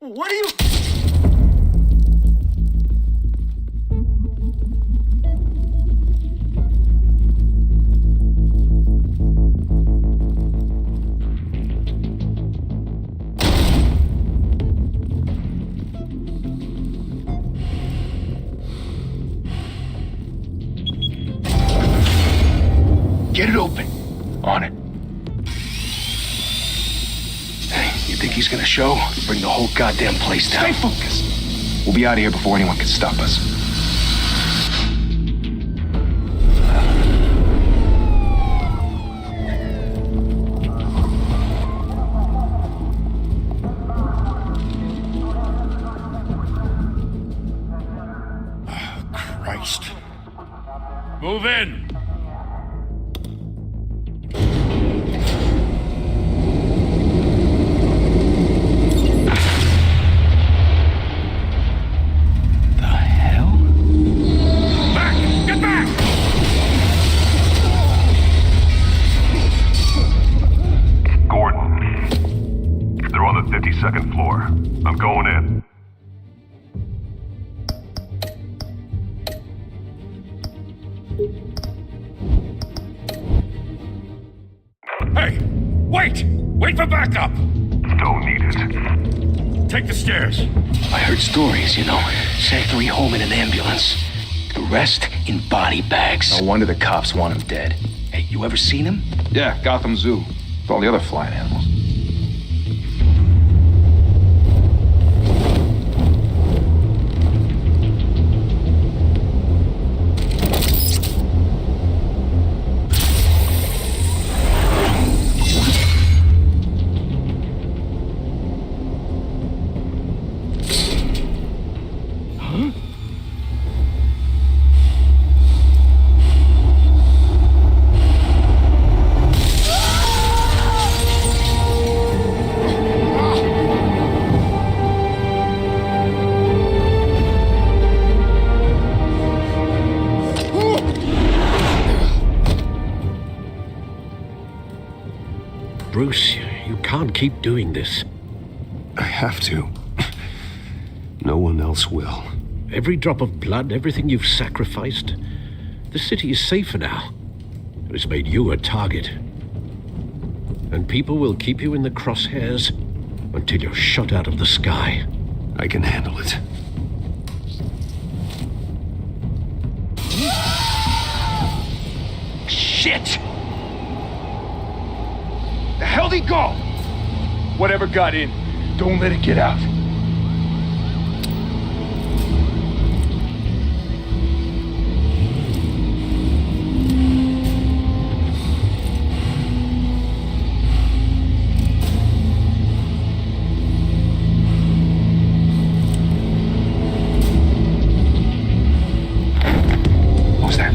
What are you... Get it open. On it. Hey, you think he's gonna show? Bring the whole goddamn place down. Stay focused. We'll be out of here before anyone can stop us. Christ. Move in! Second floor. I'm going in. Hey! Wait! Wait for backup! Don't need it. Take the stairs. I heard stories, you know. Sent 3 home in an ambulance. The rest in body bags. No wonder the cops want him dead. Hey, you ever seen him? Yeah, Gotham Zoo. With all the other flying animals. Bruce, you can't keep doing this. I have to. No one else will. Every drop of blood, everything you've sacrificed. The city is safer now. It's made you a target. And people will keep you in the crosshairs until you're shot out of the sky. I can handle it. Shit! The hell'd he go? Whatever got in, don't let it get out. What was that?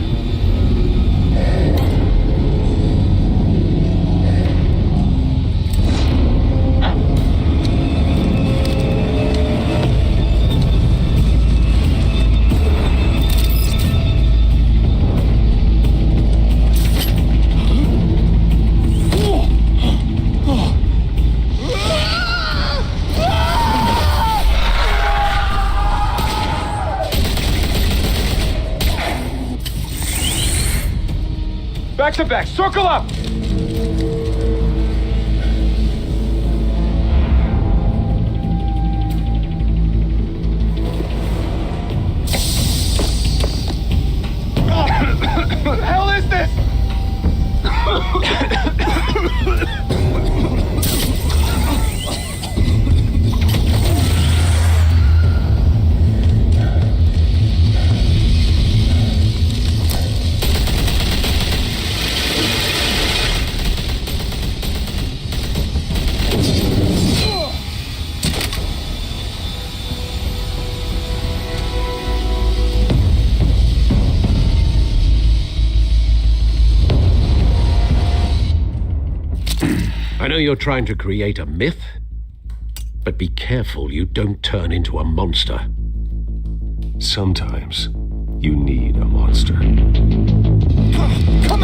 Back to back, circle up! What the hell is this? I know you're trying to create a myth, but be careful you don't turn into a monster. Sometimes you need a monster. Come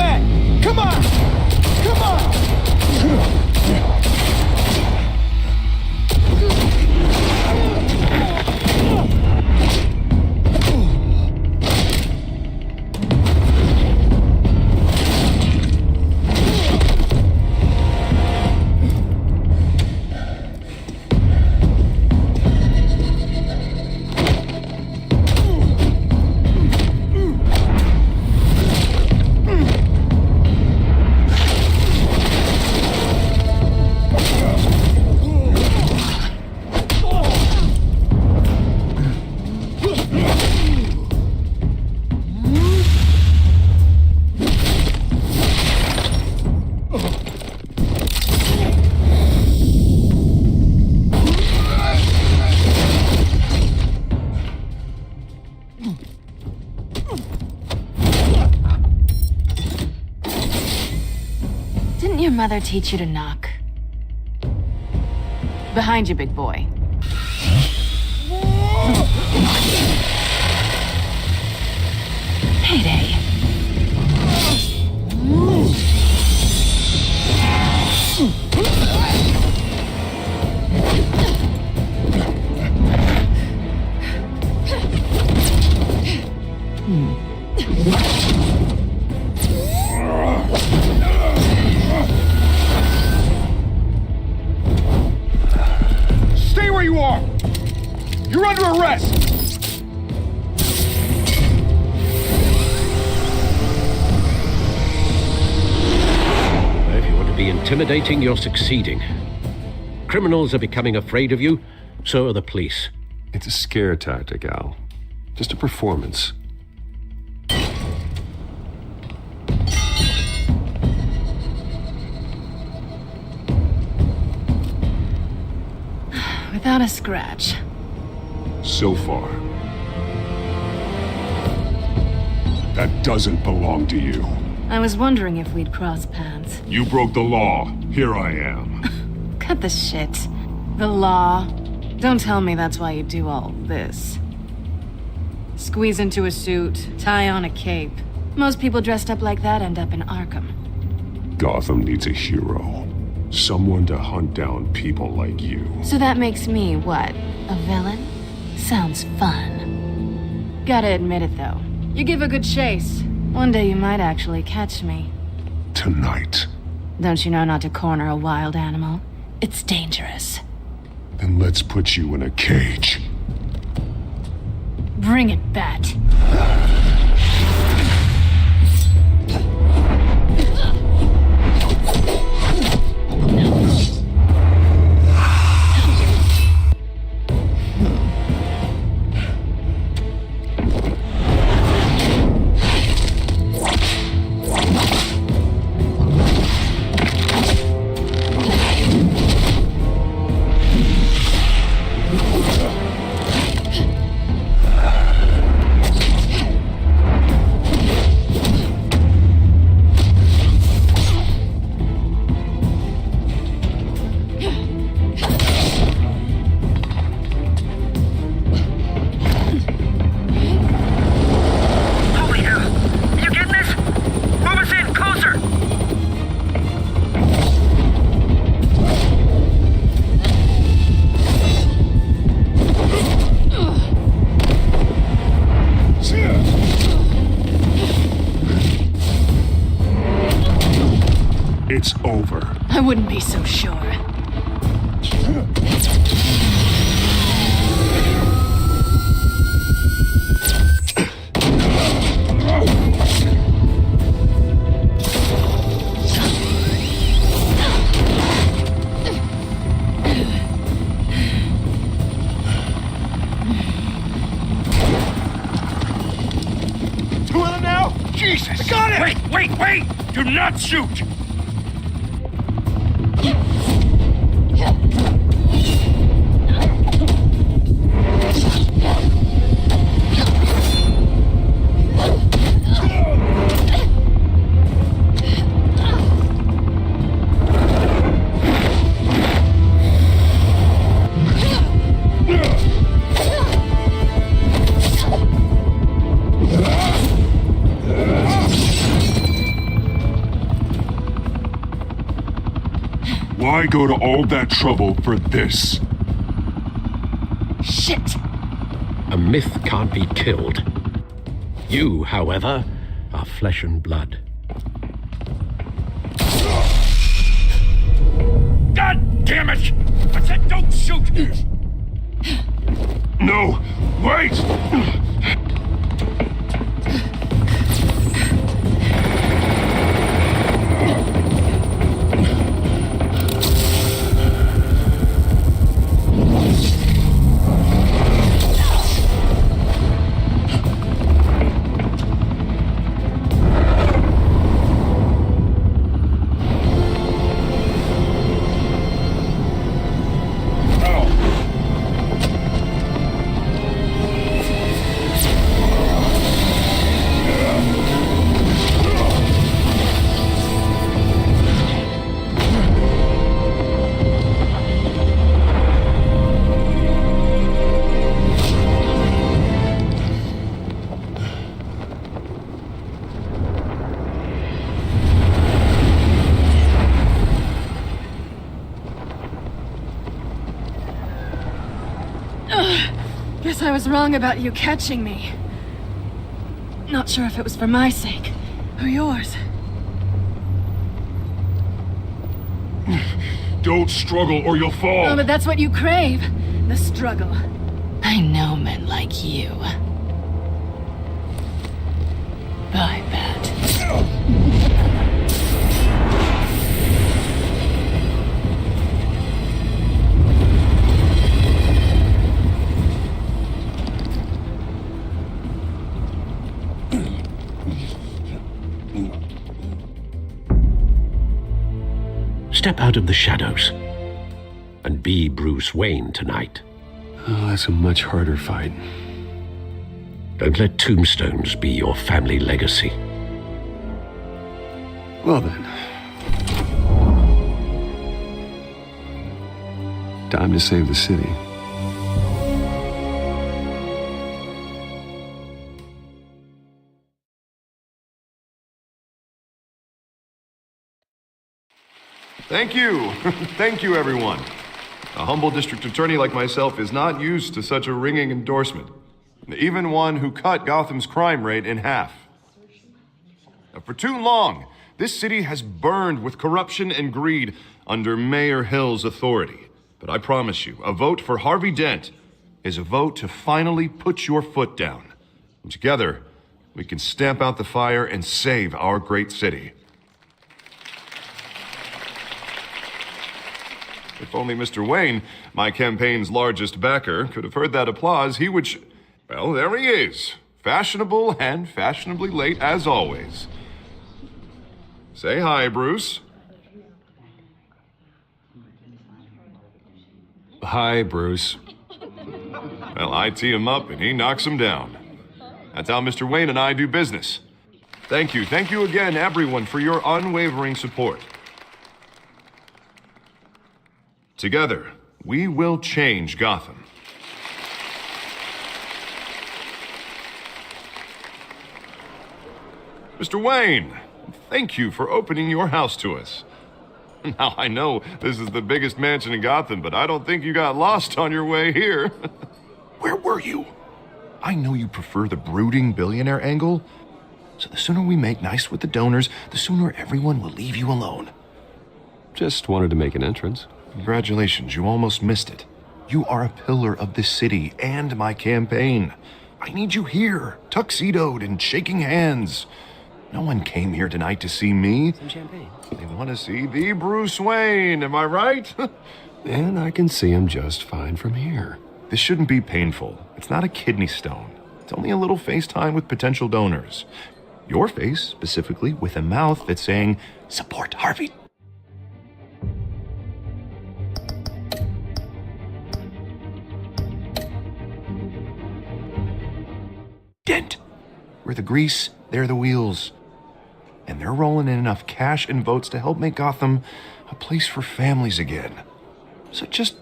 on! Come on! Come on! your mother teach you to knock? Behind you, big boy. Payday. Stay where you are! You're under arrest! If you want to be intimidating, you're succeeding. Criminals are becoming afraid of you, so are the police. It's a scare tactic, Al. Just a performance. Without a scratch. So far. That doesn't belong to you. I was wondering if we'd cross paths. You broke the law. Here I am. Cut the shit. The law. Don't tell me that's why you do all this. Squeeze into a suit, tie on a cape. Most people dressed up like that end up in Arkham. Gotham needs a hero. Someone to hunt down people like you. So that makes me, what, a villain? Sounds fun. Gotta admit it, though. You give a good chase. One day you might actually catch me. Tonight. Don't you know not to corner a wild animal? It's dangerous. Then let's put you in a cage. Bring it, Bat. It's over. I wouldn't be so sure. Two of them now? Jesus! I got it! Wait! Do not shoot! Why go to all that trouble for this? Shit! A myth can't be killed. You, however, are flesh and blood. God damn it! I said don't shoot! No! Wait! guess I was wrong about you catching me. Not sure if it was for my sake, or yours. Don't struggle or you'll fall. Oh, but that's what you crave. The struggle. I know men like you. I bet. Step out of the shadows and be Bruce Wayne tonight. Oh, that's a much harder fight. Don't let tombstones be your family legacy. Well then. Time to save the city. Thank you. Thank you, everyone. A humble district attorney like myself is not used to such a ringing endorsement. Even one who cut Gotham's crime rate in half. Now, for too long, this city has burned with corruption and greed under Mayor Hill's authority. But I promise you, a vote for Harvey Dent is a vote to finally put your foot down. And together, we can stamp out the fire and save our great city. If only Mr. Wayne, my campaign's largest backer, could have heard that applause, he would well, there he is. Fashionable and fashionably late as always. Say hi, Bruce. Hi, Bruce. Well, I tee him up and he knocks him down. That's how Mr. Wayne and I do business. Thank you again, everyone, for your unwavering support. Together, we will change Gotham. Mr. Wayne, thank you for opening your house to us. Now, I know this is the biggest mansion in Gotham, but I don't think you got lost on your way here. Where were you? I know you prefer the brooding billionaire angle, so the sooner we make nice with the donors, the sooner everyone will leave you alone. Just wanted to make an entrance. Congratulations, you almost missed it. You are a pillar of this city and my campaign. I need you here, tuxedoed and shaking hands. No one came here tonight to see me. Some champagne. They want to see the Bruce Wayne, am I right? And I can see him just fine from here. This shouldn't be painful. It's not a kidney stone. It's only a little FaceTime with potential donors. Your face, specifically, with a mouth that's saying, support Harvey. Dent. We're the grease, they're the wheels. And they're rolling in enough cash and votes to help make Gotham a place for families again. So just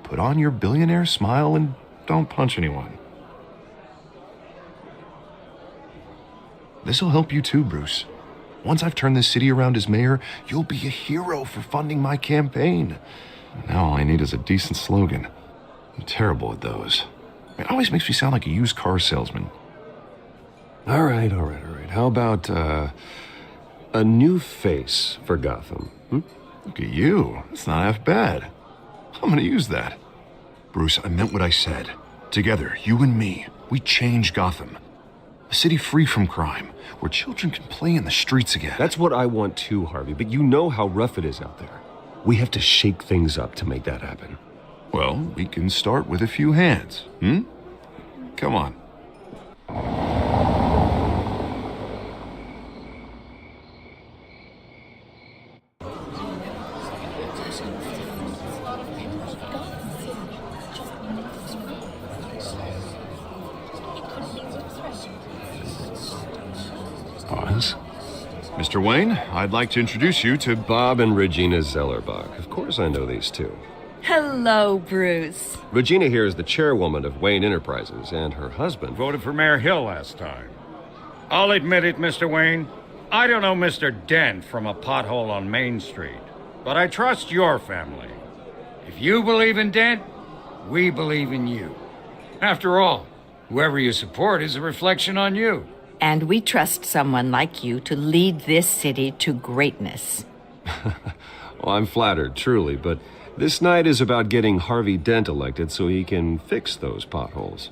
put on your billionaire smile and don't punch anyone. This'll help you too, Bruce. Once I've turned this city around as mayor, you'll be a hero for funding my campaign. Now all I need is a decent slogan. I'm terrible at those. It always makes me sound like a used car salesman. All right. How about, a new face for Gotham? Look at you. It's not half bad. I'm gonna use that. Bruce, I meant what I said. Together, you and me, we change Gotham. A city free from crime, where children can play in the streets again. That's what I want too, Harvey, but you know how rough it is out there. We have to shake things up to make that happen. Well, we can start with a few hands, Come on. Pause. Mr. Wayne, I'd like to introduce you to Bob and Regina Zellerbach. Of course I know these two. Hello, Bruce. Regina here is the chairwoman of Wayne Enterprises, and her husband... Voted for Mayor Hill last time. I'll admit it, Mr. Wayne. I don't know Mr. Dent from a pothole on Main Street, but I trust your family. If you believe in Dent, we believe in you. After all, whoever you support is a reflection on you. And we trust someone like you to lead this city to greatness. Well, I'm flattered, truly, but this night is about getting Harvey Dent elected so he can fix those potholes.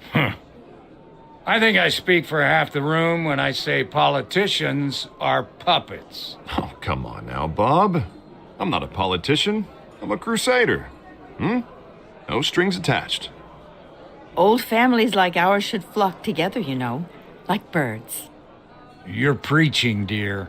I think I speak for half the room when I say politicians are puppets. Oh, come on now, Bob. I'm not a politician. I'm a crusader. No strings attached. Old families like ours should flock together, you know, like birds. You're preaching, dear.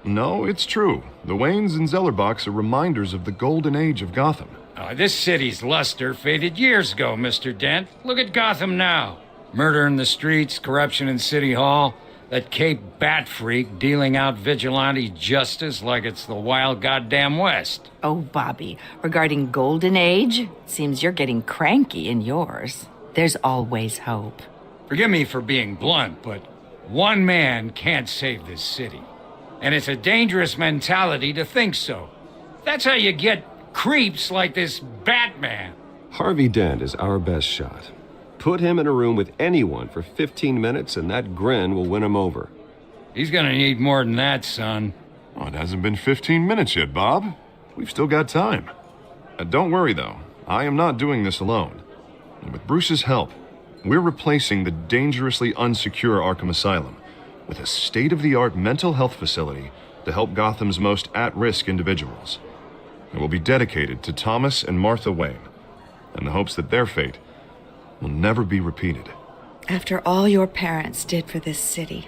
No, it's true. The Waynes and Zellerbachs are reminders of the golden age of Gotham. This city's luster faded years ago, Mr. Dent. Look at Gotham now. Murder in the streets, corruption in City Hall, that Cape Bat freak dealing out vigilante justice like it's the wild goddamn West. Oh, Bobby, regarding Golden Age, seems you're getting cranky in yours. There's always hope. Forgive me for being blunt, but one man can't save this city. And it's a dangerous mentality to think so. That's how you get creeps like this Batman. Harvey Dent is our best shot. Put him in a room with anyone for 15 minutes and that grin will win him over. He's gonna need more than that, son. Oh, it hasn't been 15 minutes yet, Bob. We've still got time. Don't worry, though. I am not doing this alone. And with Bruce's help, we're replacing the dangerously unsecure Arkham Asylum with a state-of-the-art mental health facility to help Gotham's most at-risk individuals. It will be dedicated to Thomas and Martha Wayne, in the hopes that their fate will never be repeated. After all your parents did for this city,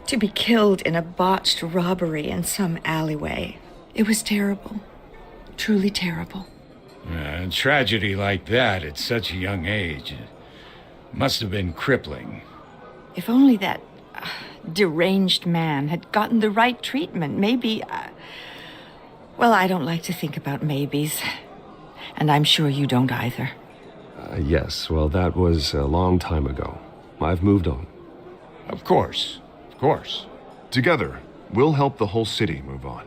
to be killed in a botched robbery in some alleyway, it was terrible. Truly terrible. A tragedy like that at such a young age must have been crippling. If only that deranged man had gotten the right treatment, maybe... well, I don't like to think about maybes. And I'm sure you don't either. Yes, well, that was a long time ago. I've moved on. Of course. Of course. Together, we'll help the whole city move on.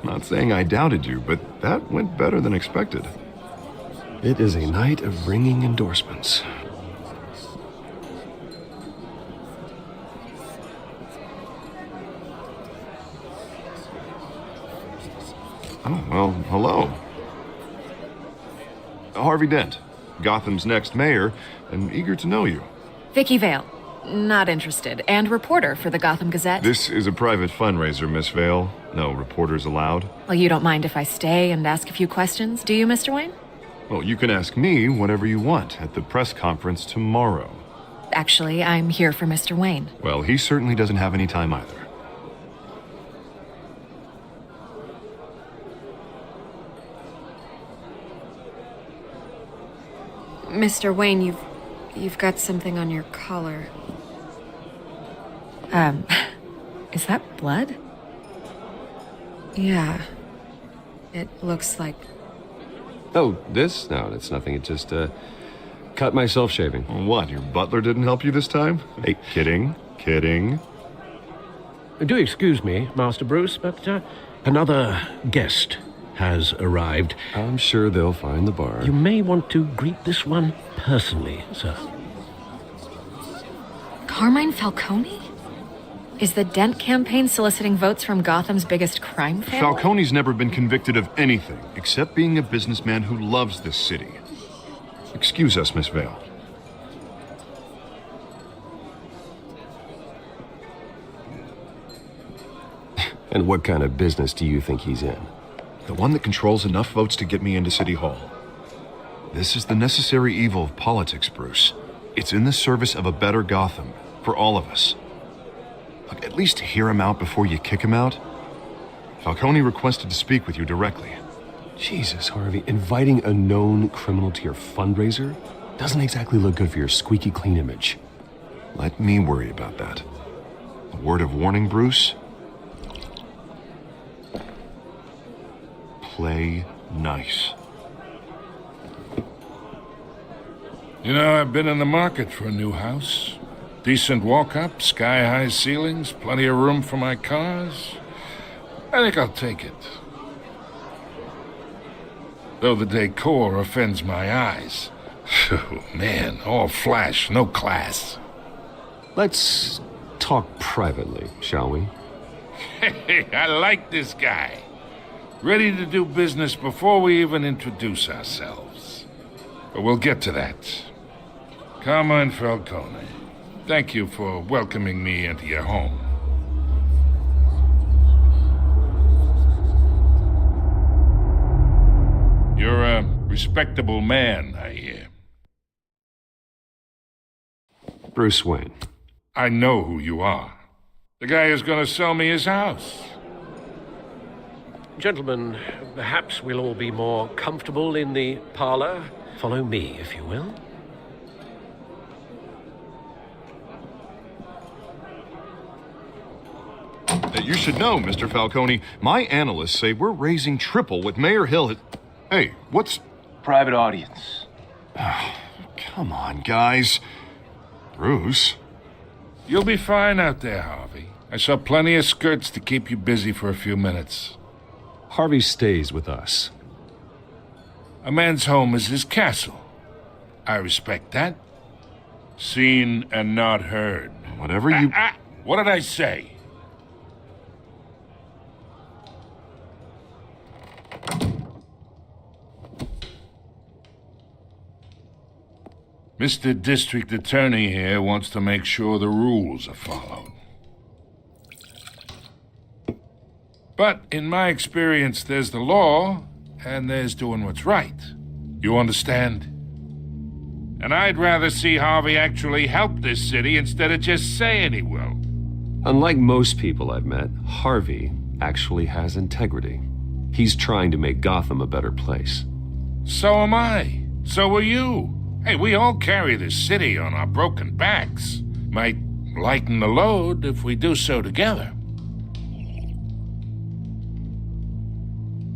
Not saying I doubted you, but that went better than expected. It is a night of ringing endorsements. Oh, well, hello. Harvey Dent, Gotham's next mayor, and eager to know you. Vicky Vale. Not interested. And reporter for the Gotham Gazette. This is a private fundraiser, Miss Vale. No reporters allowed. Well, you don't mind if I stay and ask a few questions, do you, Mr. Wayne? Well, you can ask me whatever you want at the press conference tomorrow. Actually, I'm here for Mr. Wayne. Well, he certainly doesn't have any time either. Mr. Wayne, you've got something on your collar. Is that blood? Yeah. It looks like... Oh, this? No, it's nothing. It just, cut myself shaving. What, your butler didn't help you this time? Hey, kidding. Do excuse me, Master Bruce, but another guest has arrived. I'm sure they'll find the bar. You may want to greet this one personally, sir. Carmine Falcone? Is the Dent campaign soliciting votes from Gotham's biggest crime family? Falcone's never been convicted of anything except being a businessman who loves this city. Excuse us, Miss Vale. And what kind of business do you think he's in? The one that controls enough votes to get me into City Hall. This is the necessary evil of politics, Bruce. It's in the service of a better Gotham, for all of us. Look, at least hear him out before you kick him out. Falcone requested to speak with you directly. Jesus, Harvey, inviting a known criminal to your fundraiser doesn't exactly look good for your squeaky clean image. Let me worry about that. A word of warning, Bruce? Play nice. You know, I've been in the market for a new house. Decent walk-up, sky-high ceilings, plenty of room for my cars. I think I'll take it. though the decor offends my eyes. Oh, man, all flash, no class. Let's talk privately, shall we? Hey, I like this guy. Ready to do business before we even introduce ourselves. But we'll get to that. Carmine Falcone, thank you for welcoming me into your home. You're a respectable man, I hear. Bruce Wayne. I know who you are. The guy who's gonna sell me his house. Gentlemen, perhaps we'll all be more comfortable in the parlor. Follow me, if you will. You should know, Mr. Falcone, my analysts say we're raising triple what Mayor Hill had... Hey, what's... Private audience. Come on, guys. Bruce? You'll be fine out there, Harvey. I saw plenty of skirts to keep you busy for a few minutes. Harvey stays with us. A man's home is his castle. I respect that. Seen and not heard. Whatever you... What did I say? Mr. District Attorney here wants to make sure the rules are followed. But in my experience, there's the law, and there's doing what's right. You understand? And I'd rather see Harvey actually help this city instead of just saying he will. Unlike most people I've met, Harvey actually has integrity. He's trying to make Gotham a better place. So am I. So are you. Hey, we all carry this city on our broken backs. Might lighten the load if we do so together.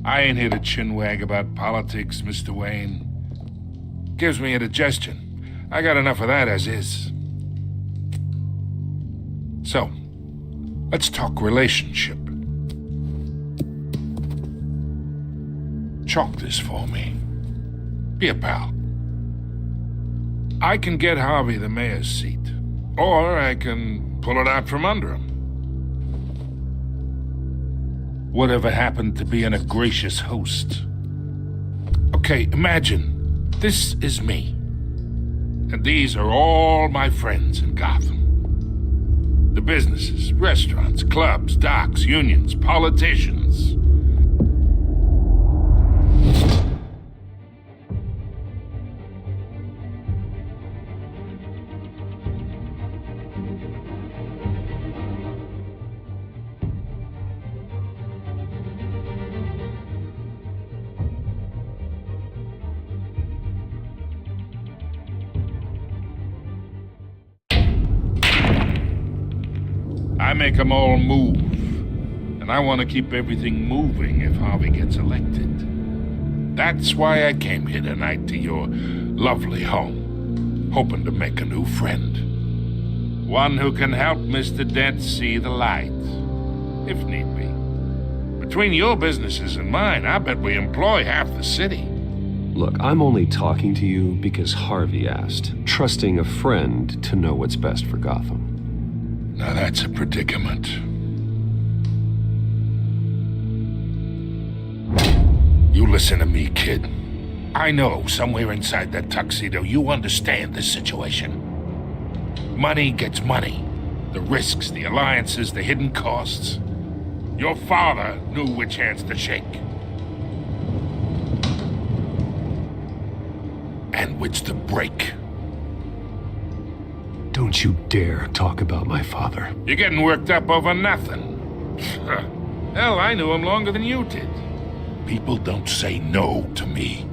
I ain't here to chinwag about politics, Mr. Wayne. Gives me indigestion. I got enough of that as is. So, let's talk relationship. Chalk this for me. Be a pal. I can get Harvey the mayor's seat, or I can pull it out from under him. Whatever happened to being a gracious host? Okay, imagine, this is me. And these are all my friends in Gotham. The businesses, restaurants, clubs, docks, unions, politicians. I make them all move. And I want to keep everything moving if Harvey gets elected. That's why I came here tonight to your lovely home, hoping to make a new friend. One who can help Mr. Dent see the light, if need be. Between your businesses and mine, I bet we employ half the city. Look, I'm only talking to you because Harvey asked, trusting a friend to know what's best for Gotham. Now that's a predicament. You listen to me, kid. I know somewhere inside that tuxedo you understand this situation. Money gets money. The risks, the alliances, the hidden costs. Your father knew which hands to shake. And which to break. Don't you dare talk about my father. You're getting worked up over nothing. Hell, I knew him longer than you did. People don't say no to me.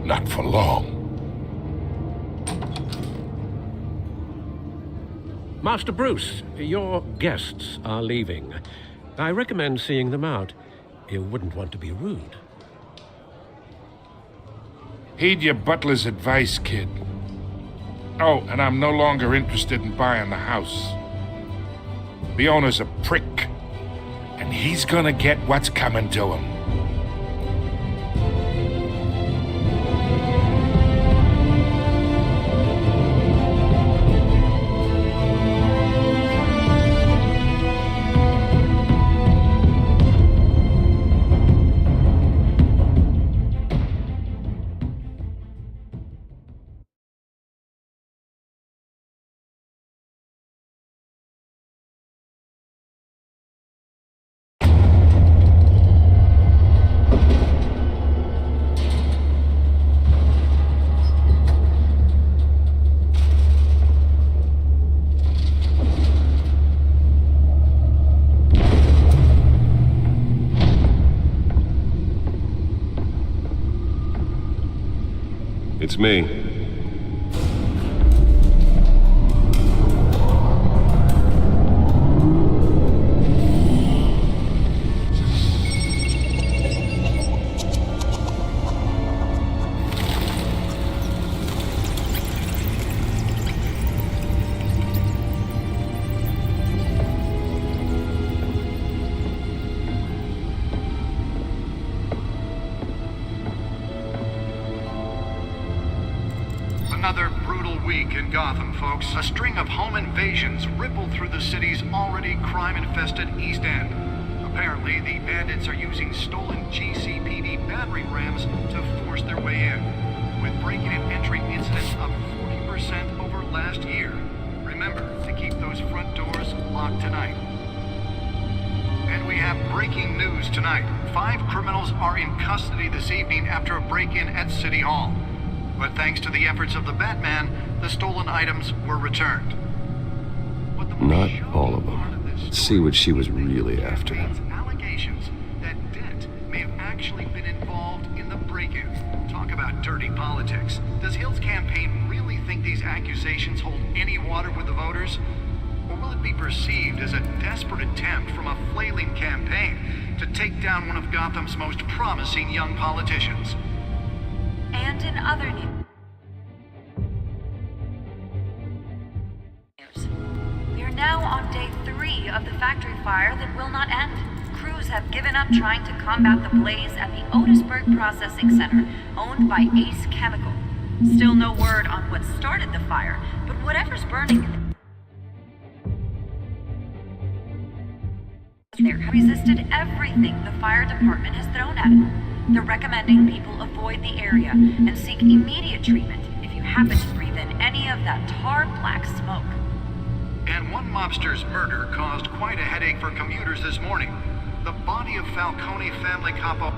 Not for long. Master Bruce, your guests are leaving. I recommend seeing them out. You wouldn't want to be rude. Heed your butler's advice, kid. Oh, and I'm no longer interested in buying the house. The owner's a prick, and he's gonna get what's coming to him. It's me. Another brutal week in Gotham, folks. A string of home invasions rippled through the city's already crime-infested East End. Apparently, the bandits are using stolen GCPD battering rams to force their way in, with breaking and entry incidents up 40% over last year. Remember to keep those front doors locked tonight. And we have breaking news tonight. 5 criminals are in custody this evening after a break-in at City Hall. But thanks to the efforts of the Batman, the stolen items were returned. Not all of them. Let's see what she was really after. Allegations that Dent may have actually been involved in the break-in. Talk about dirty politics. Does Hill's campaign really think these accusations hold any water with the voters? Or will it be perceived as a desperate attempt from a flailing campaign to take down one of Gotham's most promising young politicians? And in other news, we are now on day 3 of the factory fire that will not end. Crews have given up trying to combat the blaze at the Otisburg Processing Center, owned by Ace Chemical. Still no word on what started the fire, but whatever's burning there have resisted everything the fire department has thrown at it. They're recommending people avoid the area and seek immediate treatment if you happen to breathe in any of that tar black smoke. And one mobster's murder caused quite a headache for commuters this morning. The body of Falcone family capo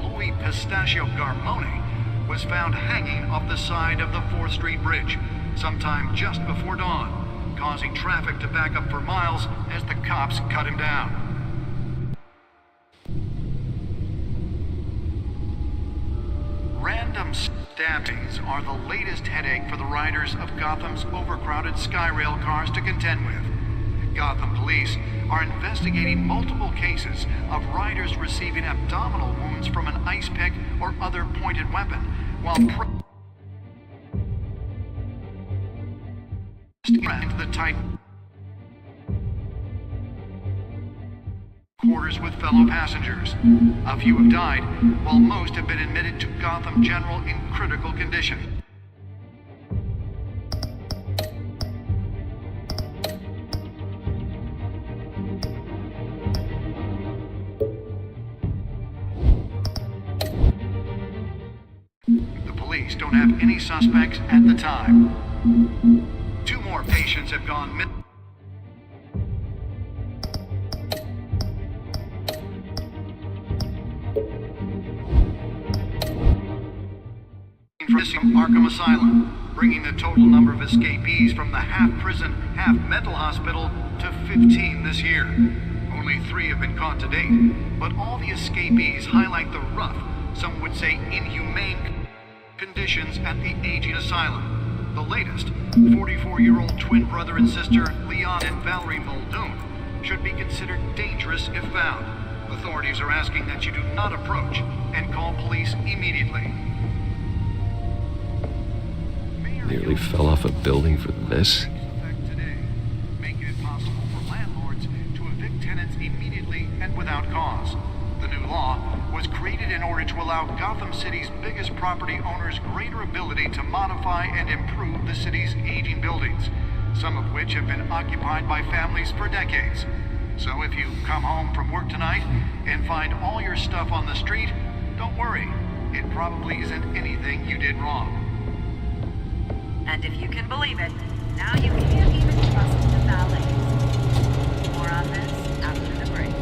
Louis Pistachio Garmone was found hanging off the side of the 4th Street Bridge sometime just before dawn, causing traffic to back up for miles as the cops cut him down. Random stabbings are the latest headache for the riders of Gotham's overcrowded Skyrail cars to contend with. Gotham police are investigating multiple cases of riders receiving abdominal wounds from an ice pick or other pointed weapon, while into the tight quarters with fellow passengers. A few have died, while most have been admitted to Gotham General in critical condition. The police don't have any suspects at the time. 2 more patients have gone missing from Arkham Asylum, bringing the total number of escapees from the half-prison, half-mental hospital to 15 this year. Only 3 have been caught to date, but all the escapees highlight the rough, some would say inhumane, conditions at the aging asylum. The latest, 44-year-old twin brother and sister Leon and Valerie Muldoon, should be considered dangerous if found. Authorities are asking that you do not approach and call police immediately. Nearly fell off a building for this? Making it possible for landlords to evict tenants immediately and without cause. The new law was created in order to allow Gotham City's biggest property owners greater ability to modify and improve the city's aging buildings, some of which have been occupied by families for decades. So if you come home from work tonight and find all your stuff on the street, don't worry. It probably isn't anything you did wrong. And if you can believe it, now you can't even trust the valets. More on this after the break.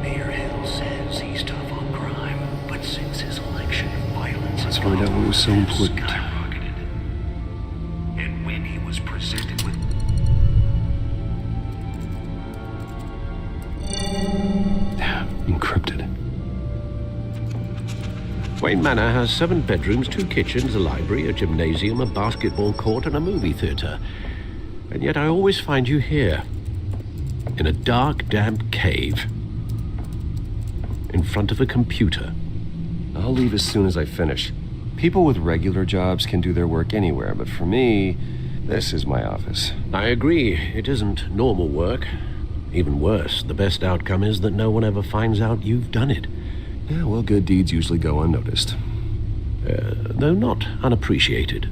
Mayor Hill says he's tough on crime, but since his election, violence Let's find out what was so important. skyrocketed. And when he was presented with Encrypted. Wayne Manor has 7 bedrooms, 2 kitchens, a library, a gymnasium, a basketball court, and a movie theater. And yet I always find you here, in a dark, damp cave, in front of a computer. I'll leave as soon as I finish. People with regular jobs can do their work anywhere, but for me, this is my office. I agree. It isn't normal work. Even worse, the best outcome is that no one ever finds out you've done it. Yeah, well, good deeds usually go unnoticed. Though not unappreciated.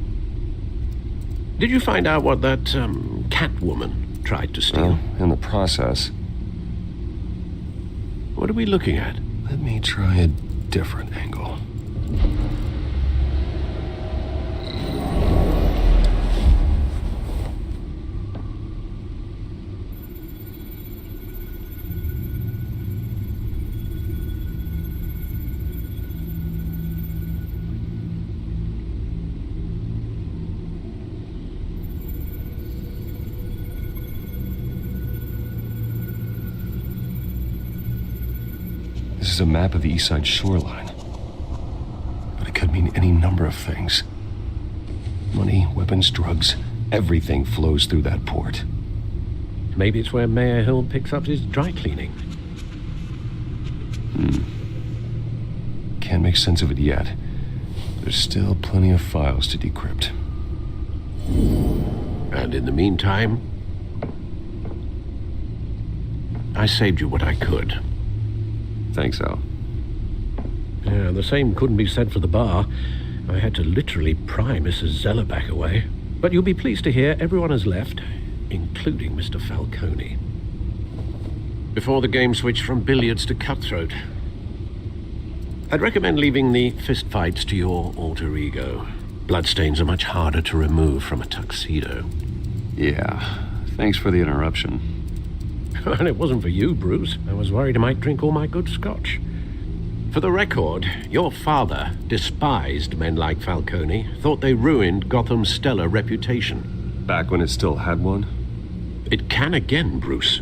Did you find out what that, Catwoman tried to steal? Well, in the process. What are we looking at? Let me try a different angle. This is a map of the east side shoreline. But it could mean any number of things. Money, weapons, drugs, everything flows through that port. Maybe it's where Mayor Hill picks up his dry cleaning. Can't make sense of it yet. There's still plenty of files to decrypt. And in the meantime, I saved you what I could. Thanks, Al. Yeah, the same couldn't be said for the bar. I had to literally pry Mrs. Zeller back away. But you'll be pleased to hear everyone has left, including Mr. Falcone. Before the game switched from billiards to cutthroat. I'd recommend leaving the fistfights to your alter ego. Bloodstains are much harder to remove from a tuxedo. Yeah, thanks for the interruption. And it wasn't for you, Bruce. I was worried I might drink all my good scotch. For the record, your father despised men like Falcone, thought they ruined Gotham's stellar reputation. Back when it still had one? It can again, Bruce.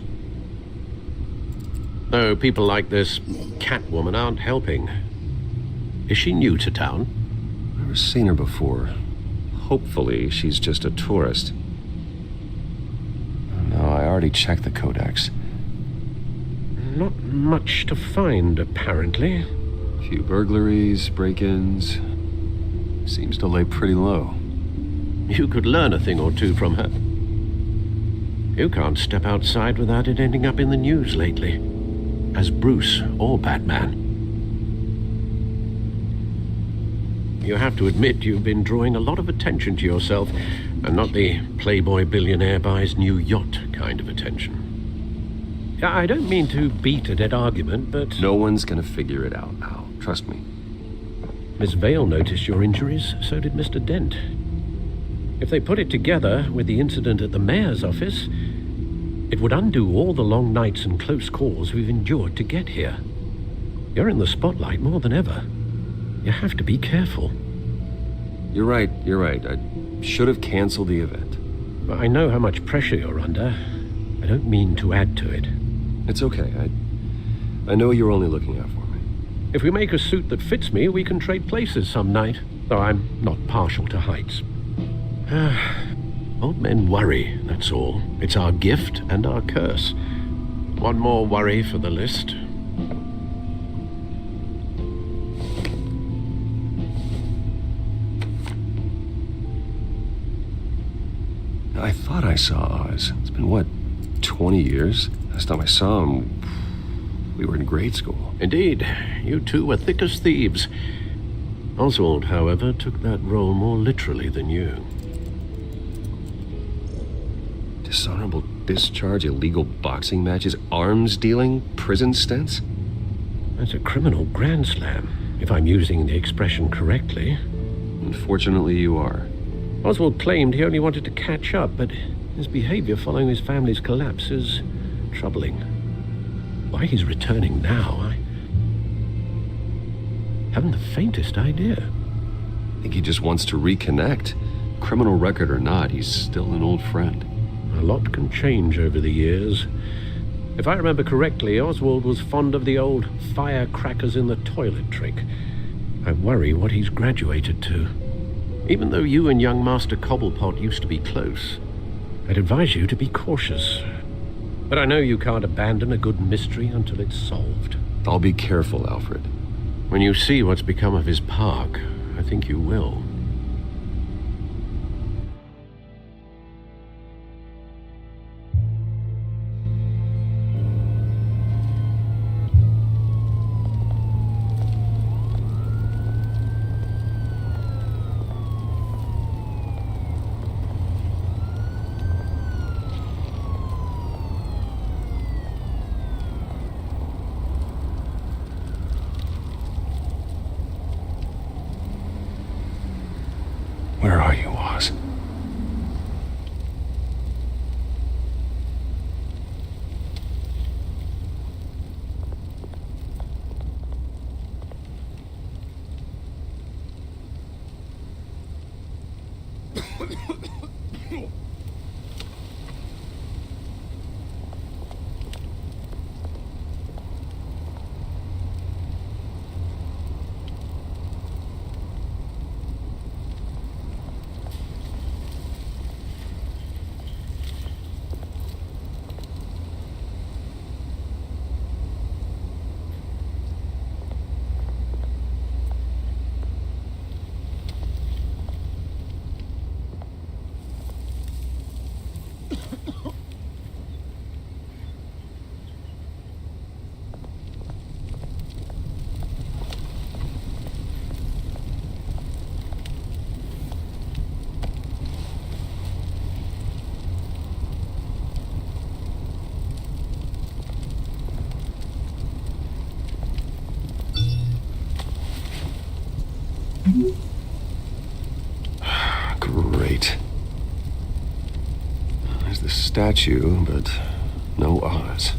Though people like this Catwoman aren't helping. Is she new to town? Never seen her before. Hopefully, she's just a tourist. No, I already checked the codex. Not much to find, apparently. A few burglaries, break-ins. Seems to lay pretty low. You could learn a thing or two from her. You can't step outside without it ending up in the news lately. As Bruce or Batman. You have to admit you've been drawing a lot of attention to yourself, and not the playboy billionaire buys new yacht kind of attention. I don't mean to beat a dead argument, but... No one's gonna figure it out, Al. Trust me. Miss Vale noticed your injuries, so did Mr. Dent. If they put it together with the incident at the mayor's office, it would undo all the long nights and close calls we've endured to get here. You're in the spotlight more than ever. You have to be careful. You're right. I should have canceled the event. I know how much pressure you're under. I don't mean to add to it. It's okay. I know you're only looking out for me. If we make a suit that fits me, we can trade places some night. Though I'm not partial to heights. Old men worry, that's all. It's our gift and our curse. One more worry for the list. I thought I saw Oz. It's been, what, 20 years? Last time I saw him, we were in grade school. Indeed. You two were thick as thieves. Oswald, however, took that role more literally than you. Dishonorable discharge, illegal boxing matches, arms dealing, prison stints? That's a criminal grand slam, if I'm using the expression correctly. Unfortunately, you are. Oswald claimed he only wanted to catch up, but his behavior following his family's collapse is troubling. Why he's returning now, I haven't the faintest idea. I think he just wants to reconnect. Criminal record or not, he's still an old friend. A lot can change over the years. If I remember correctly, Oswald was fond of the old firecrackers in the toilet trick. I worry what he's graduated to. Even though you and young Master Cobblepot used to be close, I'd advise you to be cautious. But I know you can't abandon a good mystery until it's solved. I'll be careful, Alfred. When you see what's become of his park, I think you will. Where are you, Oz? Great. There's the statue, but no Oz.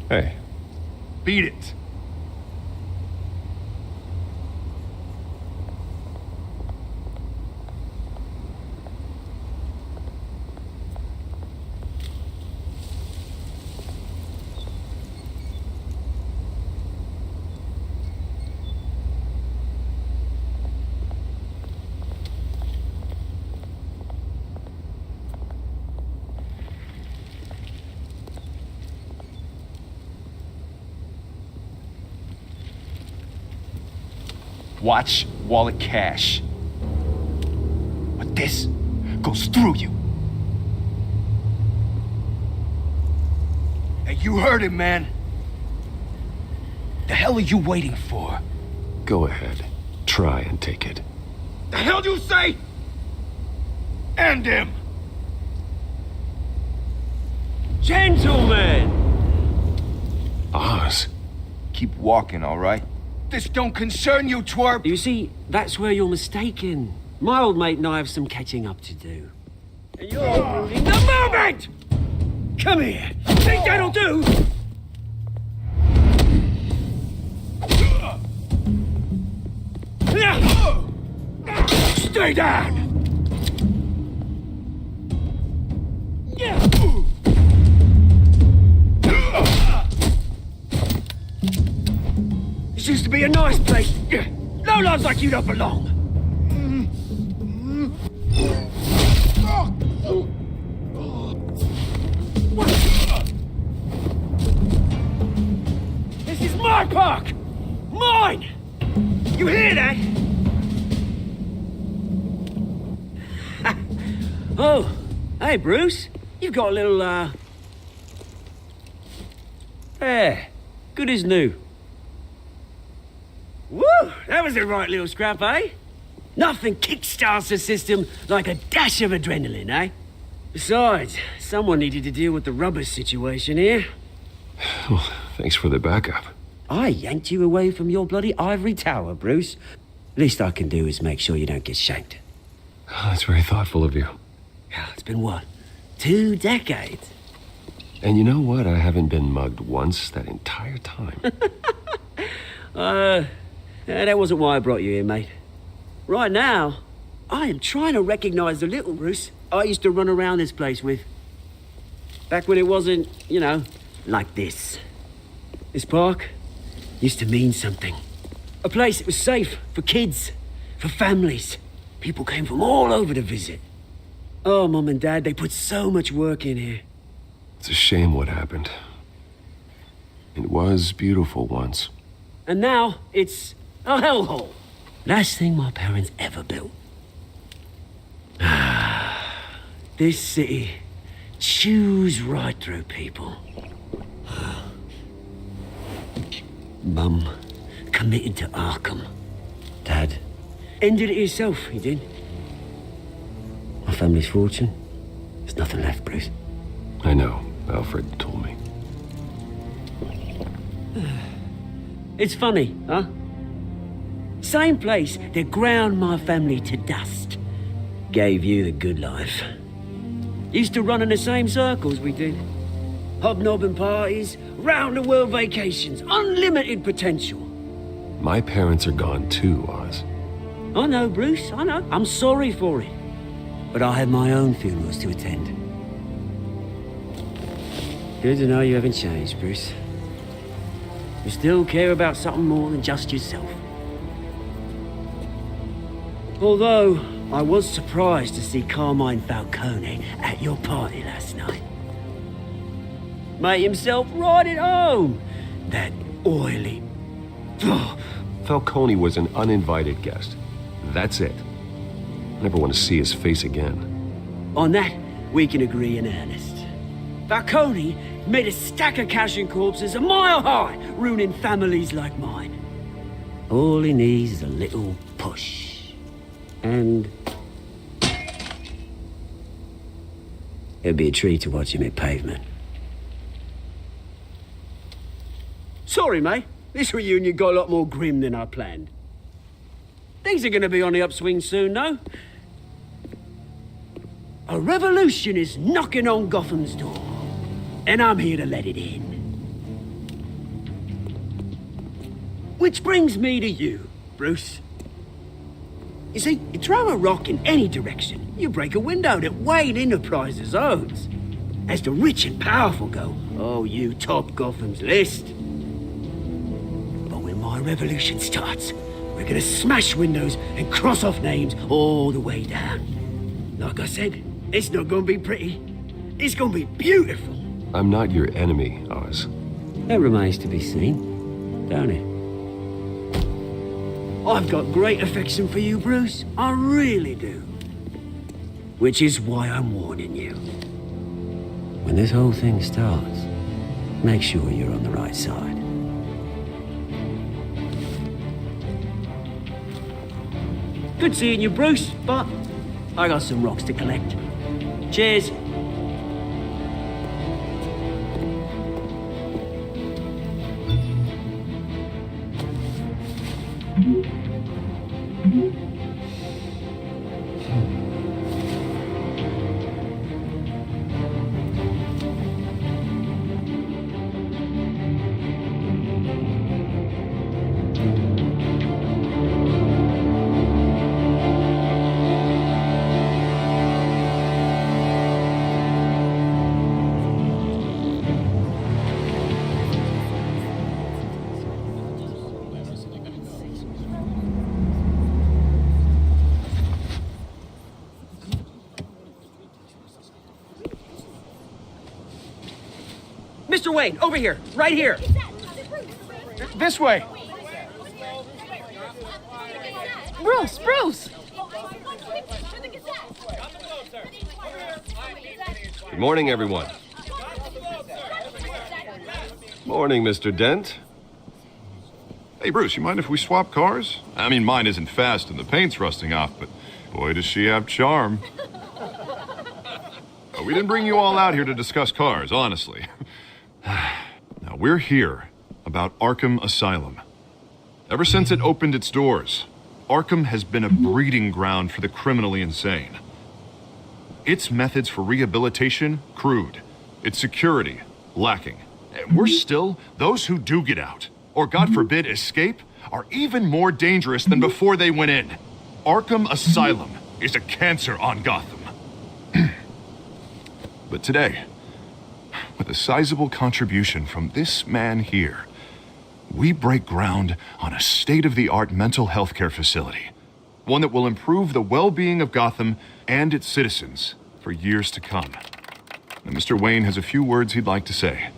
Hey. Beat it. Watch wallet cash. But this goes through you. Hey, you heard him, man. The hell are you waiting for? Go ahead. Try and take it. The hell do you say? End him! Gentlemen! Oz. Keep walking, all right? This don't concern you, twerp! You see, that's where you're mistaken. My old mate and I have some catching up to do. And you're ruining the moment! Come here! Think that'll do? Stay down! This used to be a nice place. No lads like you don't belong. This is my park! Mine! You hear that? Oh, hey Bruce. You've got a little, There. Good as new. Woo! That was a right little scrap, eh? Nothing kickstarts the system like a dash of adrenaline, eh? Besides, someone needed to deal with the rubber situation here. Well, thanks for the backup. I yanked you away from your bloody ivory tower, Bruce. Least I can do is make sure you don't get shanked. Oh, that's very thoughtful of you. Yeah, it's been what? 2 decades? And you know what? I haven't been mugged once that entire time. That wasn't why I brought you here, mate. Right now, I am trying to recognize the little Bruce I used to run around this place with. Back when it wasn't, you know, like this. This park used to mean something. A place that was safe for kids, for families. People came from all over to visit. Oh, Mum and Dad, they put so much work in here. It's a shame what happened. It was beautiful once. And now, it's a hellhole. Last thing my parents ever built. This city chews right through people. Mum committed to Arkham. Dad ended it himself, he did. My family's fortune, there's nothing left, Bruce. I know. Alfred told me. It's funny, huh? Same place that ground my family to dust gave you the good life. Used to run in the same circles we did. Hobnobbing parties, round-the-world vacations, unlimited potential. My parents are gone too, Oz. I know, Bruce, I know. I'm sorry for it. But I have my own funerals to attend. Good to know you haven't changed, Bruce. You still care about something more than just yourself. Although, I was surprised to see Carmine Falcone at your party last night. Made himself right at home. That oily... Falcone was an uninvited guest. That's it. I never want to see his face again. On that, we can agree in earnest. Falcone made a stack of cash and corpses a mile high, ruining families like mine. All he needs is a little push. And... it'd be a treat to watch him hit pavement. Sorry, mate. This reunion got a lot more grim than I planned. Things are gonna be on the upswing soon, though. A revolution is knocking on Gotham's door, and I'm here to let it in. Which brings me to you, Bruce. You see, you throw a rock in any direction, you break a window that Wayne Enterprises owns. As the rich and powerful go, oh, you top Gotham's list. But when my revolution starts, we're gonna smash windows and cross off names all the way down. Like I said, it's not gonna be pretty. It's gonna be beautiful. I'm not your enemy, Oz. That remains to be seen, don't it? I've got great affection for you, Bruce. I really do. Which is why I'm warning you. When this whole thing starts, make sure you're on the right side. Good seeing you, Bruce, but I got some rocks to collect. Cheers. Mr. Wayne, over here, right here. This way. Bruce! Good morning, everyone. Morning, Mr. Dent. Hey, Bruce, you mind if we swap cars? I mean, mine isn't fast and the paint's rusting off, but boy, does she have charm. We didn't bring you all out here to discuss cars, honestly. Now, we're here about Arkham Asylum. Ever since it opened its doors, Arkham has been a breeding ground for the criminally insane. Its methods for rehabilitation, crude. Its security, lacking. And worse still, those who do get out, or God forbid, escape, are even more dangerous than before they went in. Arkham Asylum is a cancer on Gotham. But today, with a sizable contribution from this man here, we break ground on a state-of-the-art mental health care facility. One that will improve the well-being of Gotham and its citizens for years to come. And Mr. Wayne has a few words he'd like to say.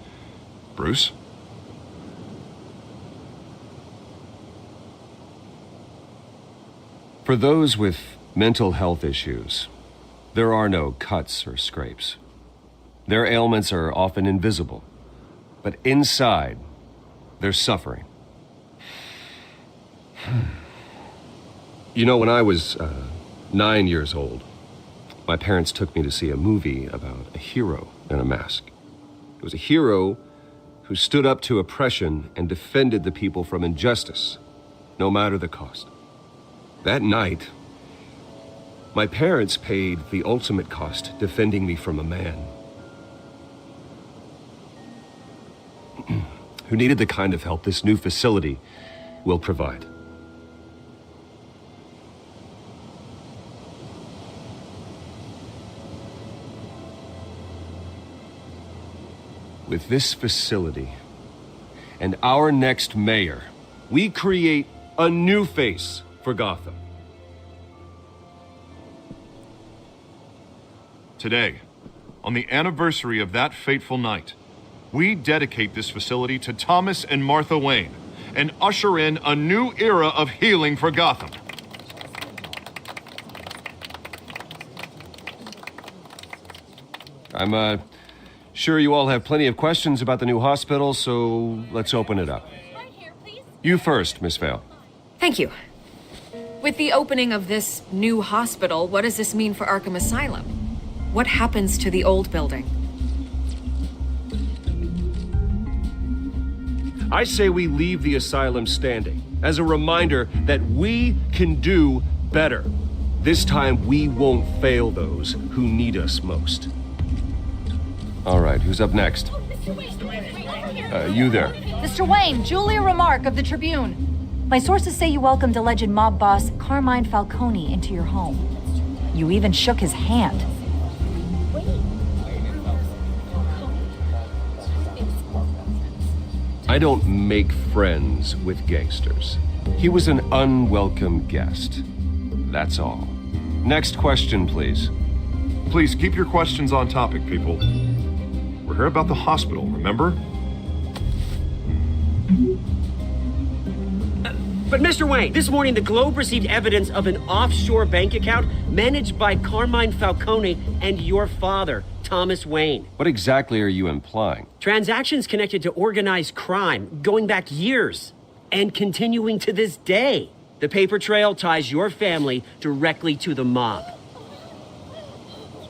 Bruce? For those with mental health issues, there are no cuts or scrapes. Their ailments are often invisible, but inside, they're suffering. You know, when I was 9 years old, my parents took me to see a movie about a hero in a mask. It was a hero who stood up to oppression and defended the people from injustice, no matter the cost. That night, my parents paid the ultimate cost defending me from a man who needed the kind of help this new facility will provide. With this facility and our next mayor, we create a new face for Gotham. Today, on the anniversary of that fateful night, we dedicate this facility to Thomas and Martha Wayne and usher in a new era of healing for Gotham. I'm sure you all have plenty of questions about the new hospital, so let's open it up. You first, Miss Vale. Thank you. With the opening of this new hospital, what does this mean for Arkham Asylum? What happens to the old building? I say we leave the asylum standing as a reminder that we can do better. This time we won't fail those who need us most. All right, who's up next? You there. Mr. Wayne, Julia Remark of the Tribune. My sources say you welcomed alleged mob boss Carmine Falcone into your home. You even shook his hand. I don't make friends with gangsters. He was an unwelcome guest. That's all. Next question, please. Please keep your questions on topic, people. We're here about the hospital, remember? But Mr. Wayne, this morning the Globe received evidence of an offshore bank account managed by Carmine Falcone and your father, Thomas Wayne. What exactly are you implying? Transactions connected to organized crime, going back years, and continuing to this day. The paper trail ties your family directly to the mob.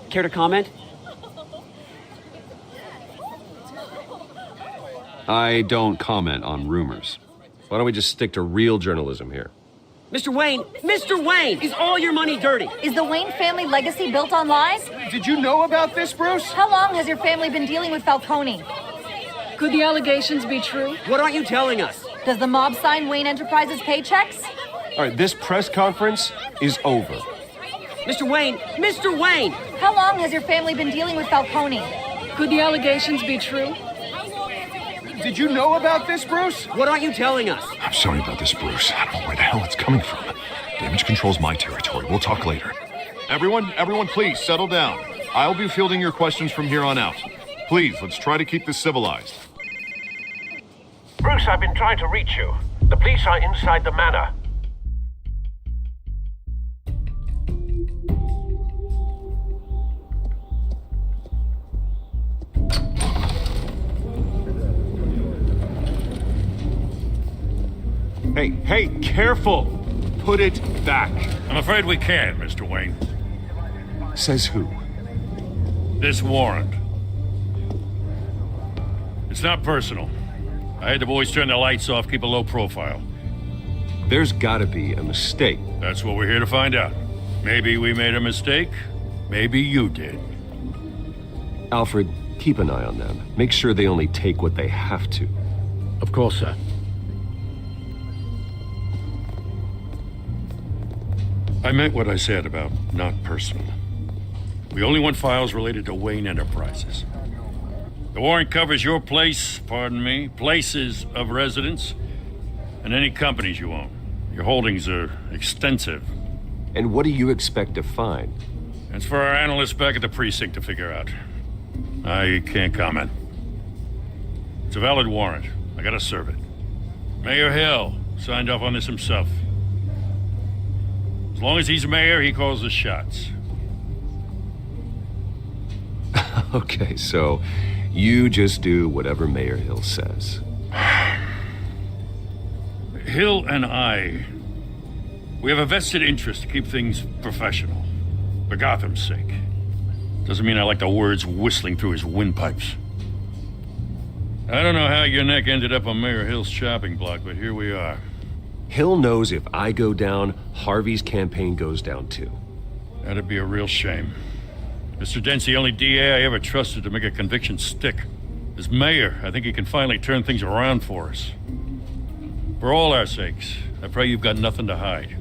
Care to comment? I don't comment on rumors. Why don't we just stick to real journalism here? Mr. Wayne, is all your money dirty? Is the Wayne family legacy built on lies? Did you know about this, Bruce? How long has your family been dealing with Falcone? Could the allegations be true? What aren't you telling us? Does the mob sign Wayne Enterprises paychecks? All right, this press conference is over. Mr. Wayne! How long has your family been dealing with Falcone? Could the allegations be true? Did you know about this, Bruce? What aren't you telling us? I'm sorry about this, Bruce. I don't know where the hell it's coming from. Damage control's my territory. We'll talk later. Everyone, please settle down. I'll be fielding your questions from here on out. Please, let's try to keep this civilized. Bruce, I've been trying to reach you. The police are inside the manor. Hey, careful! Put it back. I'm afraid we can't, Mr. Wayne. Says who? This warrant. It's not personal. I had the boys turn the lights off, keep a low profile. There's gotta be a mistake. That's what we're here to find out. Maybe we made a mistake. Maybe you did. Alfred, keep an eye on them. Make sure they only take what they have to. Of course, sir. I meant what I said about not personal. We only want files related to Wayne Enterprises. The warrant covers your places of residence, and any companies you own. Your holdings are extensive. And what do you expect to find? It's for our analysts back at the precinct to figure out. I can't comment. It's a valid warrant. I gotta serve it. Mayor Hill signed off on this himself. As long as he's mayor, he calls the shots. Okay, so you just do whatever Mayor Hill says. Hill and we have a vested interest to keep things professional. For Gotham's sake. Doesn't mean I like the words whistling through his windpipes. I don't know how your neck ended up on Mayor Hill's chopping block, but here we are. Hill knows if I go down, Harvey's campaign goes down too. That'd be a real shame. Mr. Dent's the only DA I ever trusted to make a conviction stick. As mayor, I think he can finally turn things around for us. For all our sakes, I pray you've got nothing to hide.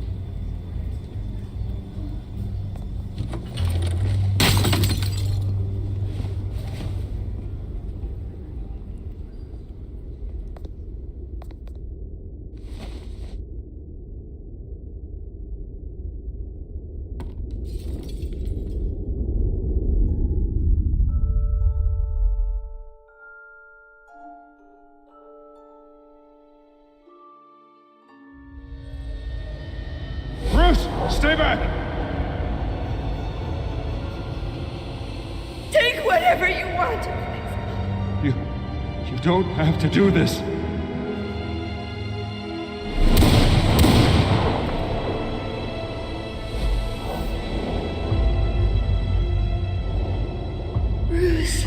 Stay back! Take whatever you want. You don't have to do this. Bruce.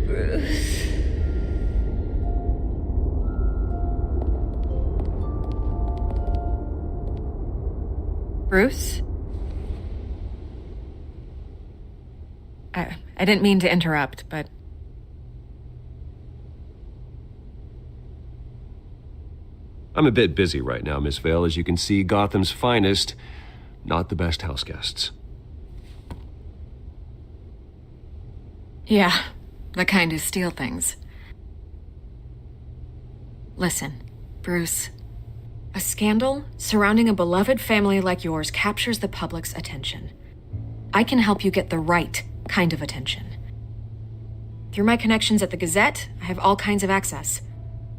Bruce. Bruce? I didn't mean to interrupt, but... I'm a bit busy right now, Miss Vale. As you can see, Gotham's finest, not the best house guests. Yeah, the kind who steal things. Listen, Bruce. A scandal surrounding a beloved family like yours captures the public's attention. I can help you get the right kind of attention. Through my connections at the Gazette, I have all kinds of access.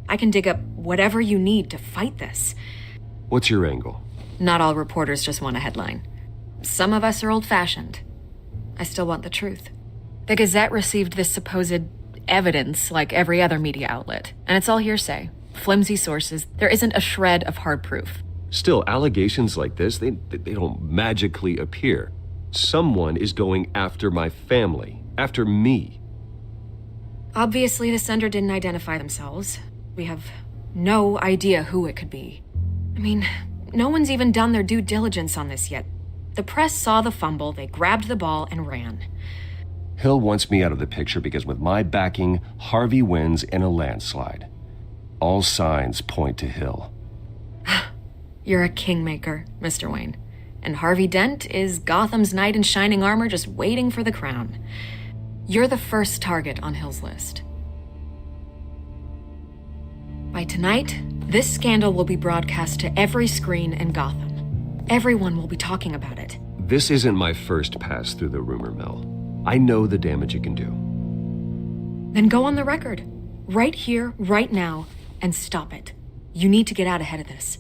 I can dig up whatever you need to fight this. What's your angle? Not all reporters just want a headline. Some of us are old-fashioned. I still want the truth. The Gazette received this supposed evidence like every other media outlet, and it's all hearsay. Flimsy sources. There isn't a shred of hard proof. Still, allegations like this, they don't magically appear. Someone is going after my family, after me. Obviously, the sender didn't identify themselves. We have no idea who it could be. I mean, no one's even done their due diligence on this yet. The press saw the fumble, they grabbed the ball and ran. Hill wants me out of the picture because with my backing, Harvey wins in a landslide. All signs point to Hill. You're a kingmaker, Mr. Wayne. And Harvey Dent is Gotham's knight in shining armor just waiting for the crown. You're the first target on Hill's list. By tonight, this scandal will be broadcast to every screen in Gotham. Everyone will be talking about it. This isn't my first pass through the rumor mill. I know the damage it can do. Then go on the record. Right here, right now, and stop it. You need to get out ahead of this.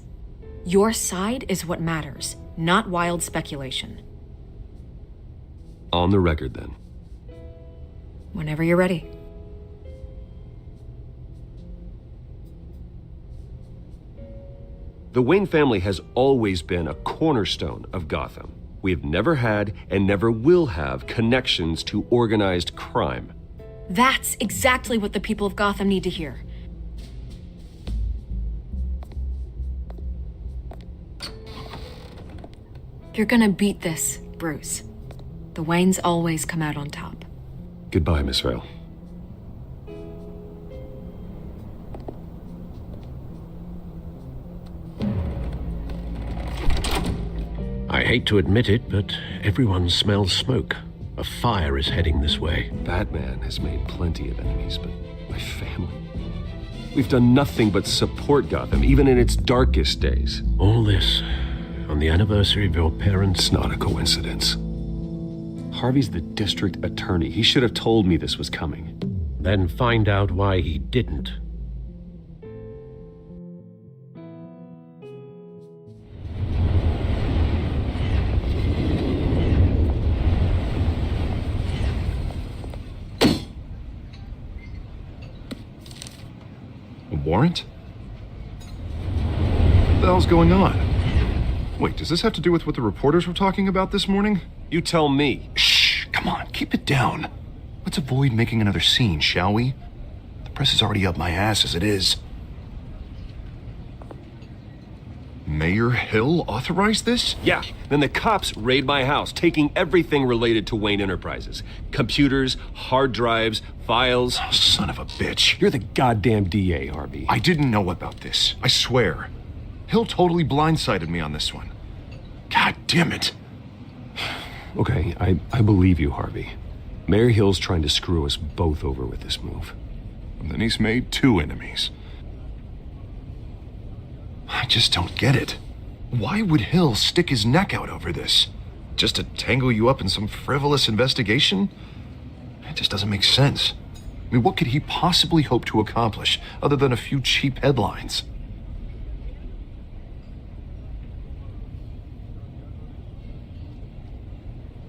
Your side is what matters, not wild speculation. On the record, then. Whenever you're ready. The Wayne family has always been a cornerstone of Gotham. We have never had and never will have connections to organized crime. That's exactly what the people of Gotham need to hear. You're gonna beat this, Bruce. The Waynes always come out on top. Goodbye, Miss Vale. hate to admit it, but everyone smells smoke. A fire is heading this way. Batman has made plenty of enemies, but my family? We've done nothing but support Gotham, even in its darkest days. All this on the anniversary of your parents'... It's not a coincidence. Harvey's the district attorney. He should have told me this was coming. Then find out why he didn't. A warrant? What the hell's going on? Wait, does this have to do with what the reporters were talking about this morning? You tell me. Shh, come on, keep it down. Let's avoid making another scene, shall we? The press is already up my ass as it is. Mayor Hill authorized this? Yeah, then the cops raid my house, taking everything related to Wayne Enterprises. Computers, hard drives, files. Oh, son of a bitch. You're the goddamn DA, Harvey. I didn't know about this, I swear. Hill totally blindsided me on this one. God damn it. Okay, I believe you, Harvey. Mayor Hill's trying to screw us both over with this move. And then he's made 2 enemies. I just don't get it. Why would Hill stick his neck out over this? Just to tangle you up in some frivolous investigation? It just doesn't make sense. I mean, what could he possibly hope to accomplish other than a few cheap headlines?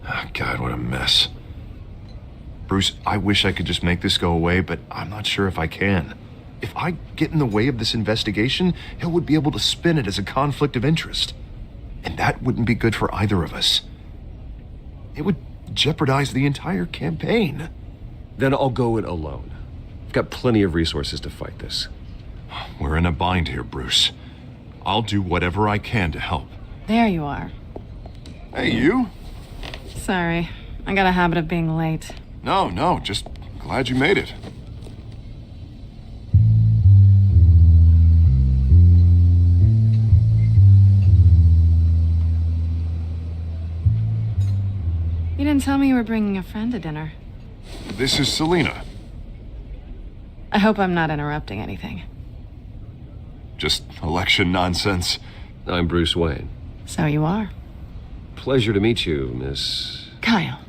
Oh, God, what a mess. Bruce, I wish I could just make this go away, but I'm not sure if I can. If I get in the way of this investigation, Hill would be able to spin it as a conflict of interest. And that wouldn't be good for either of us. It would jeopardize the entire campaign. Then I'll go it alone. I've got plenty of resources to fight this. We're in a bind here, Bruce. I'll do whatever I can to help. There you are. Hey, you? Sorry, I got a habit of being late. No, just glad you made it. You didn't tell me you were bringing a friend to dinner. This is Selina. I hope I'm not interrupting anything. Just election nonsense. I'm Bruce Wayne. So you are. Pleasure to meet you, Miss... Kyle.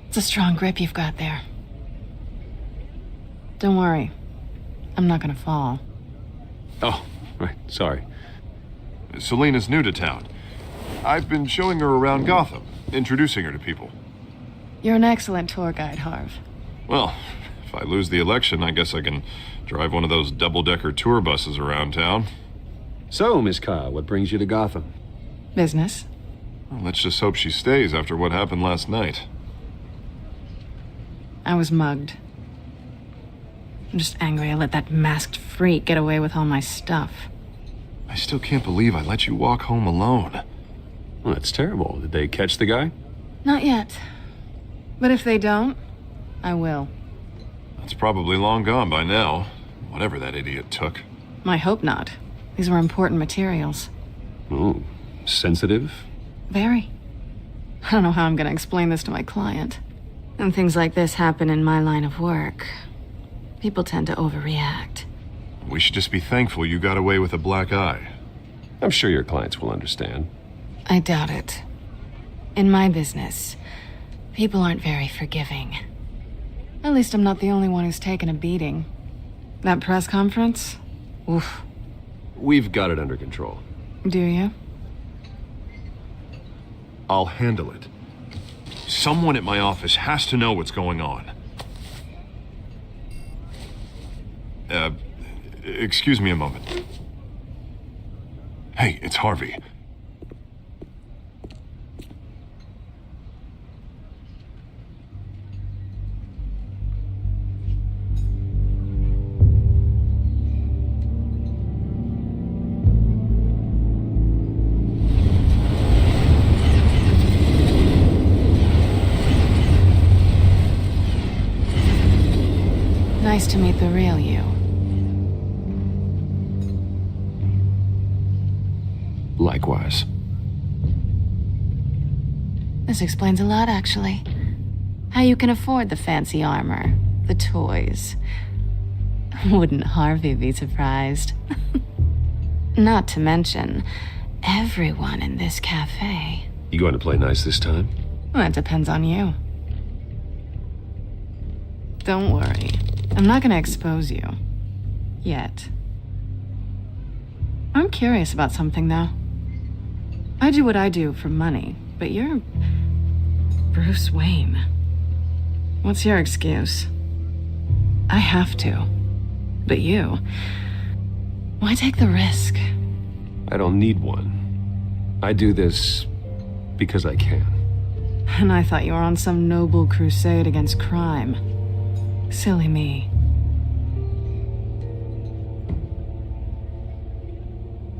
It's a strong grip you've got there. Don't worry. I'm not gonna fall. Oh, right, sorry. Selina's new to town. I've been showing her around Gotham, introducing her to people. You're an excellent tour guide, Harv. Well, if I lose the election, I guess I can drive one of those double-decker tour buses around town. So, Miss Kyle, what brings you to Gotham? Business. Well, let's just hope she stays after what happened last night. I was mugged. I'm just angry I let that masked freak get away with all my stuff. I still can't believe I let you walk home alone. Well, that's terrible. Did they catch the guy? Not yet. But if they don't, I will. That's probably long gone by now, whatever that idiot took. I hope not. These were important materials. Oh, sensitive? Very. I don't know how I'm gonna explain this to my client. And things like this happen in my line of work. People tend to overreact. We should just be thankful you got away with a black eye. I'm sure your clients will understand. I doubt it. In my business, people aren't very forgiving. At least I'm not the only one who's taken a beating. That press conference? Oof. We've got it under control. Do you? I'll handle it. Someone at my office has to know what's going on. Excuse me a moment. Hey, it's Harvey. Nice to meet the real you. Likewise. This explains a lot, actually. How you can afford the fancy armor, the toys. Wouldn't Harvey be surprised? Not to mention, everyone in this cafe. You going to play nice this time? Well, that depends on you. Don't worry. I'm not gonna expose you. Yet. I'm curious about something, though. I do what I do for money, but you're... Bruce Wayne. What's your excuse? I have to. But you... Why take the risk? I don't need one. I do this because I can. And I thought you were on some noble crusade against crime. Silly me.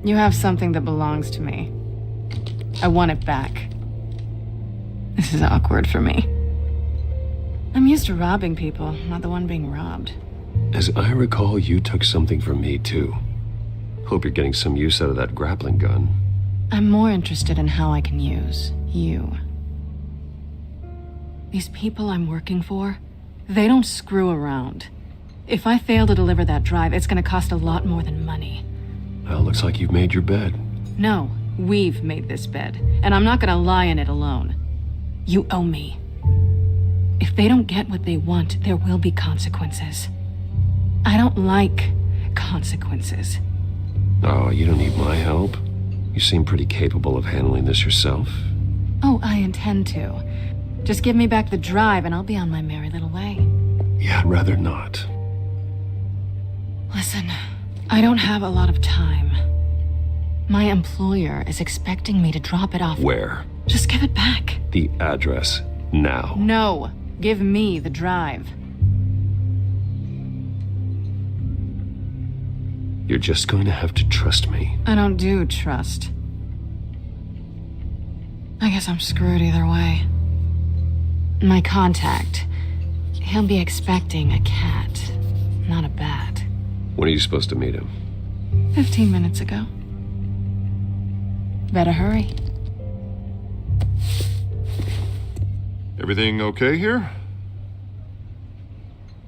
You have something that belongs to me. I want it back. This is awkward for me. I'm used to robbing people, not the one being robbed. As I recall, you took something from me, too. Hope you're getting some use out of that grappling gun. I'm more interested in how I can use you. These people I'm working for, they don't screw around. If I fail to deliver that drive, it's gonna cost a lot more than money. Well, looks like you've made your bed. No, we've made this bed, and I'm not gonna lie in it alone. You owe me. If they don't get what they want, there will be consequences. I don't like consequences. Oh, you don't need my help. You seem pretty capable of handling this yourself. Oh, I intend to. Just give me back the drive and I'll be on my merry little way. Yeah, I'd rather not. Listen, I don't have a lot of time. My employer is expecting me to drop it off. Where? Just give it back. The address, now. No, give me the drive. You're just going to have to trust me. I don't do trust. I guess I'm screwed either way. My contact, he'll be expecting a cat, not a bat. When are you supposed to meet him? 15 minutes ago. Better hurry. Everything okay here?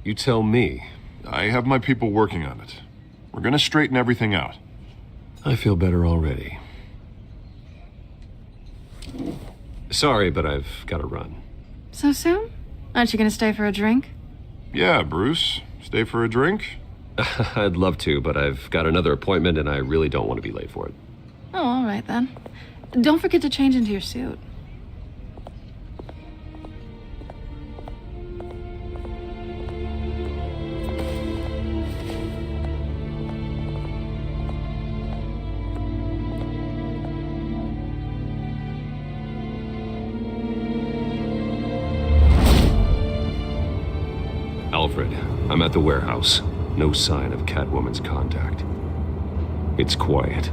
You tell me. I have my people working on it. We're gonna straighten everything out. I feel better already. Sorry, but I've got to run. So soon? Aren't you gonna stay for a drink? Yeah, Bruce. Stay for a drink? I'd love to, but I've got another appointment and I really don't want to be late for it. Oh, all right then. Don't forget to change into your suit. Alfred, I'm at the warehouse. No sign of Catwoman's contact. It's quiet.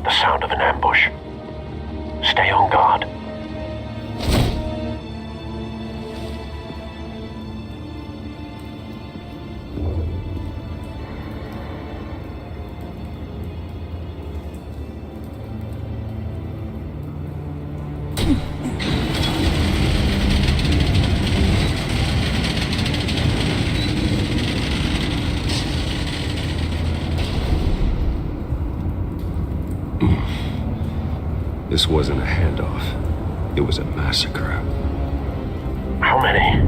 The sound of an ambush. Stay on guard. This wasn't a handoff. It was a massacre. How many?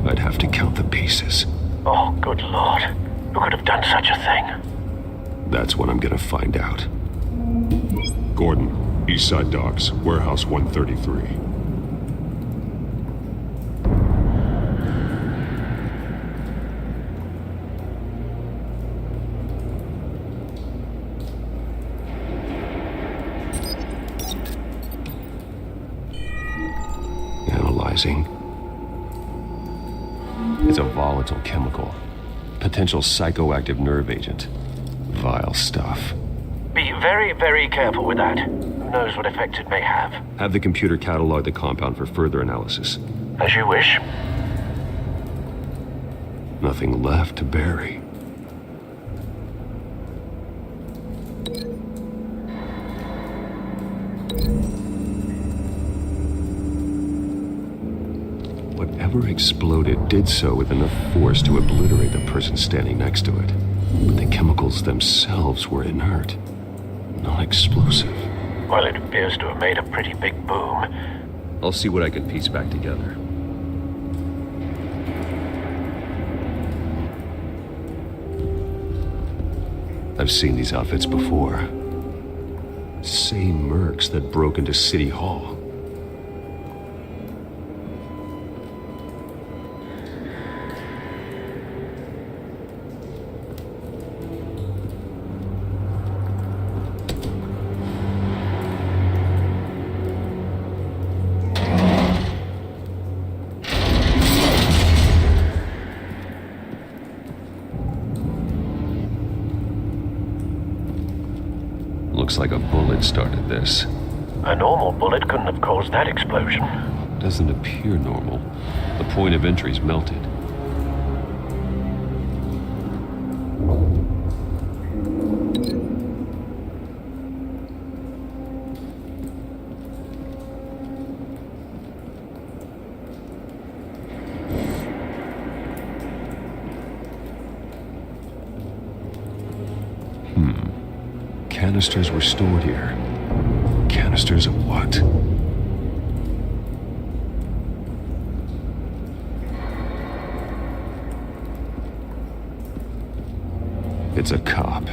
I'd have to count the pieces. Oh, good Lord. Who could have done such a thing? That's what I'm gonna find out. Gordon, Eastside Docks, Warehouse 133. Analyzing. It's a volatile chemical. Potential psychoactive nerve agent. Vile stuff. Be very, very careful with that. Who knows what effect it may have. Have the computer catalog the compound for further analysis. As you wish. Nothing left to bury. Whatever exploded did so with enough force to obliterate the person standing next to it. But the chemicals themselves were inert, not explosive. Well, it appears to have made a pretty big boom. I'll see what I can piece back together. I've seen these outfits before. Same mercs that broke into City Hall. Looks like a bullet started this. A normal bullet couldn't have caused that explosion. Doesn't appear normal. The point of entry's melted. Canisters were stored here. Canisters of what? It's a cop.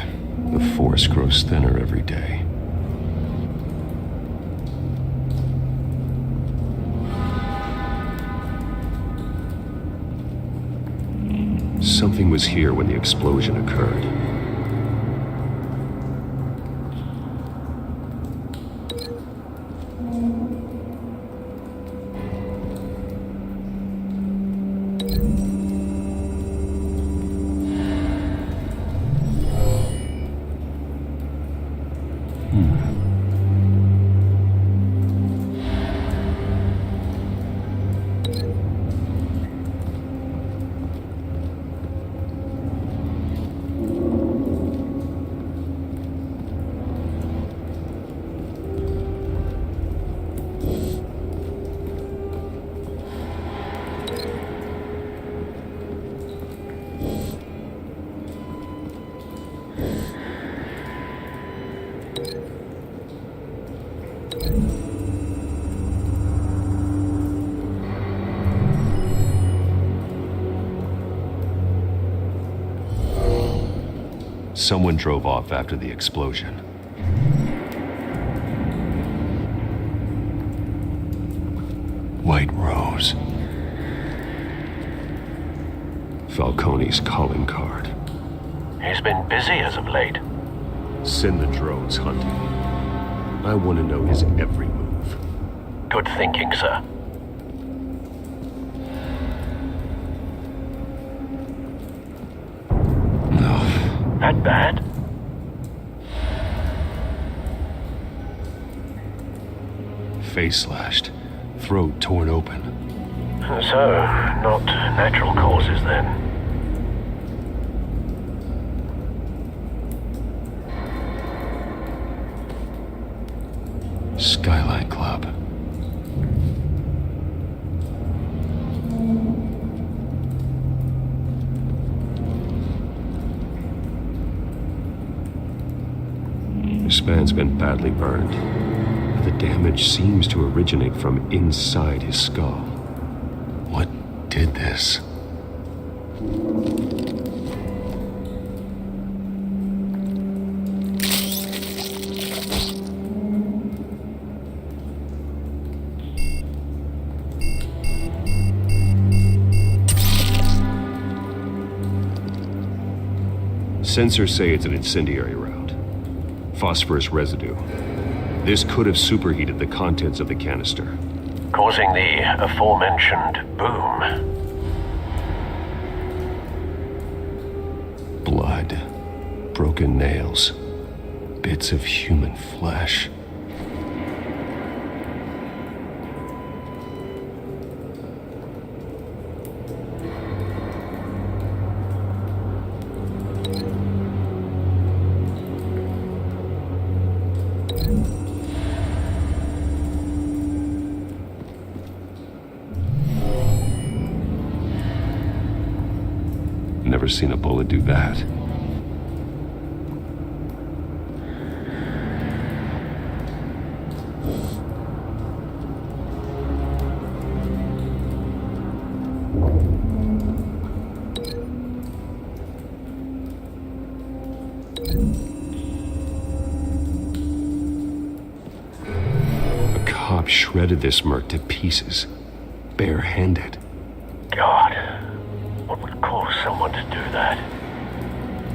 The force grows thinner every day. Something was here when the explosion occurred. Someone drove off after the explosion. White Rose. Falcone's calling card. He's been busy as of late. Send the drones hunting. I want to know his every move. Good thinking, sir. That bad? Face slashed, throat torn open. So, not natural causes then. Skyline Club. This man's been badly burned. The damage seems to originate from inside his skull. What did this? Sensors say it's an incendiary round. Phosphorus residue. This could have superheated the contents of the canister, causing the aforementioned boom. Blood, broken nails, bits of human flesh. never seen a bullet do that. Shredded this merc to pieces, bare-handed. God, what would cause someone to do that?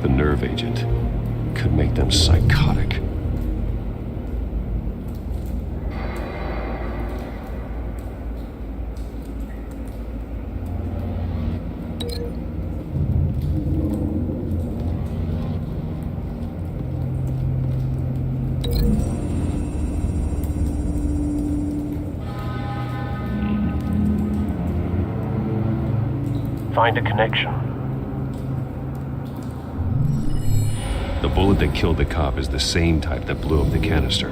The nerve agent could make them psychotic. Find a connection. The bullet that killed the cop is the same type that blew up the canister.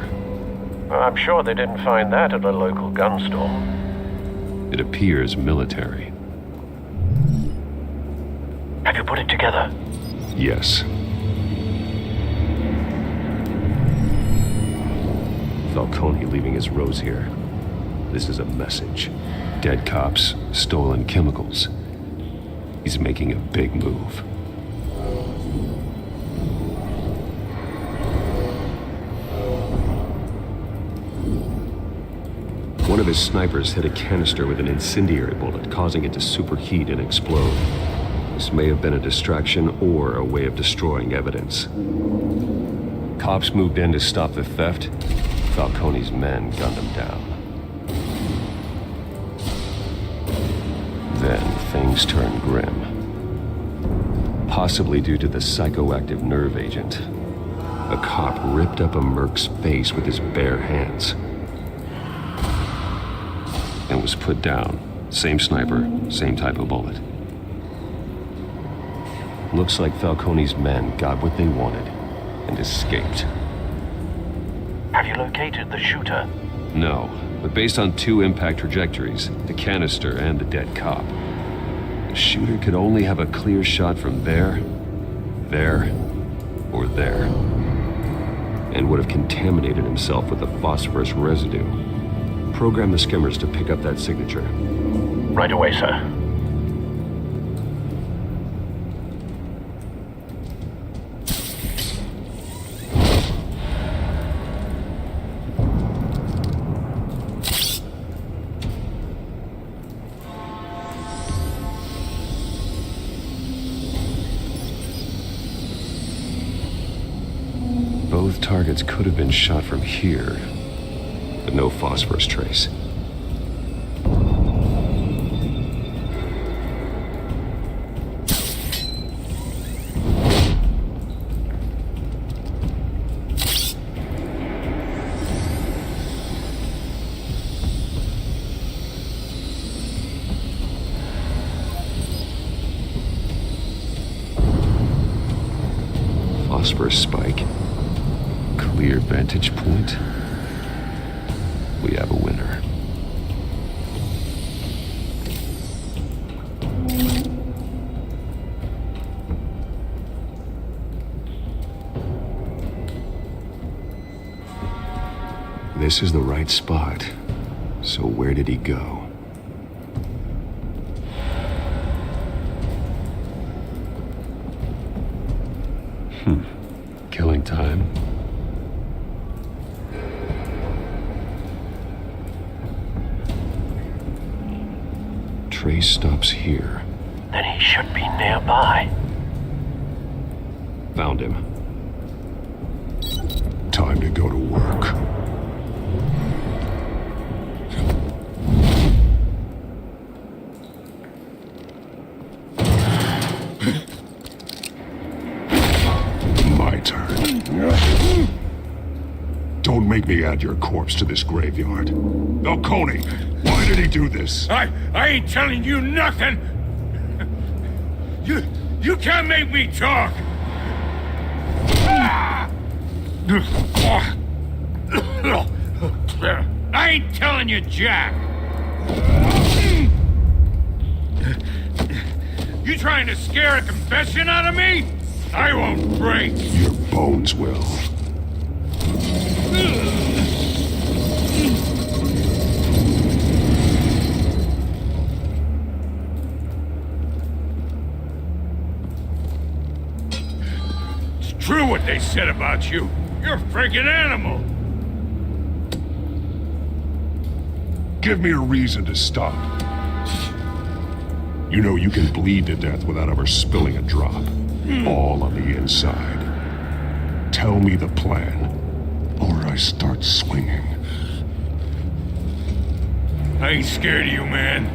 I'm sure they didn't find that at a local gun store. It appears military. Have you put it together? Yes. Falcone leaving his rose here. This is a message. Dead cops, stolen chemicals. He's making a big move. One of his snipers hit a canister with an incendiary bullet, causing it to superheat and explode. This may have been a distraction or a way of destroying evidence. Cops moved in to stop the theft. Falcone's men gunned him down. Then things turned grim. Possibly due to the psychoactive nerve agent. A cop ripped up a merc's face with his bare hands. And was put down. Same sniper, same type of bullet. Looks like Falcone's men got what they wanted and escaped. Have you located the shooter? No, but based on two impact trajectories, the canister and the dead cop, the shooter could only have a clear shot from there, or there, and would have contaminated himself with the phosphorus residue. Program the skimmers to pick up that signature. Right away, sir. Both targets could have been shot from here, but no phosphorus trace. Phosphorus spike. Clear vantage point. We have a winner. This is the right spot. So where did he go? Killing time. Trace stops here. Then he should be nearby. Found him. Time to go to work. My turn. Don't make me add your corpse to this graveyard. Falcone, why did he do this? I ain't telling you nothing. You can't make me talk. I ain't telling you, Jack. You trying to scare a confession out of me? I won't break. Your bones will. It's true what they said about you. You're a freaking animal. Give me a reason to stop. You know you can bleed to death without ever spilling a drop. All on the inside. Tell me the plan, or I start swinging. I ain't scared of you, man.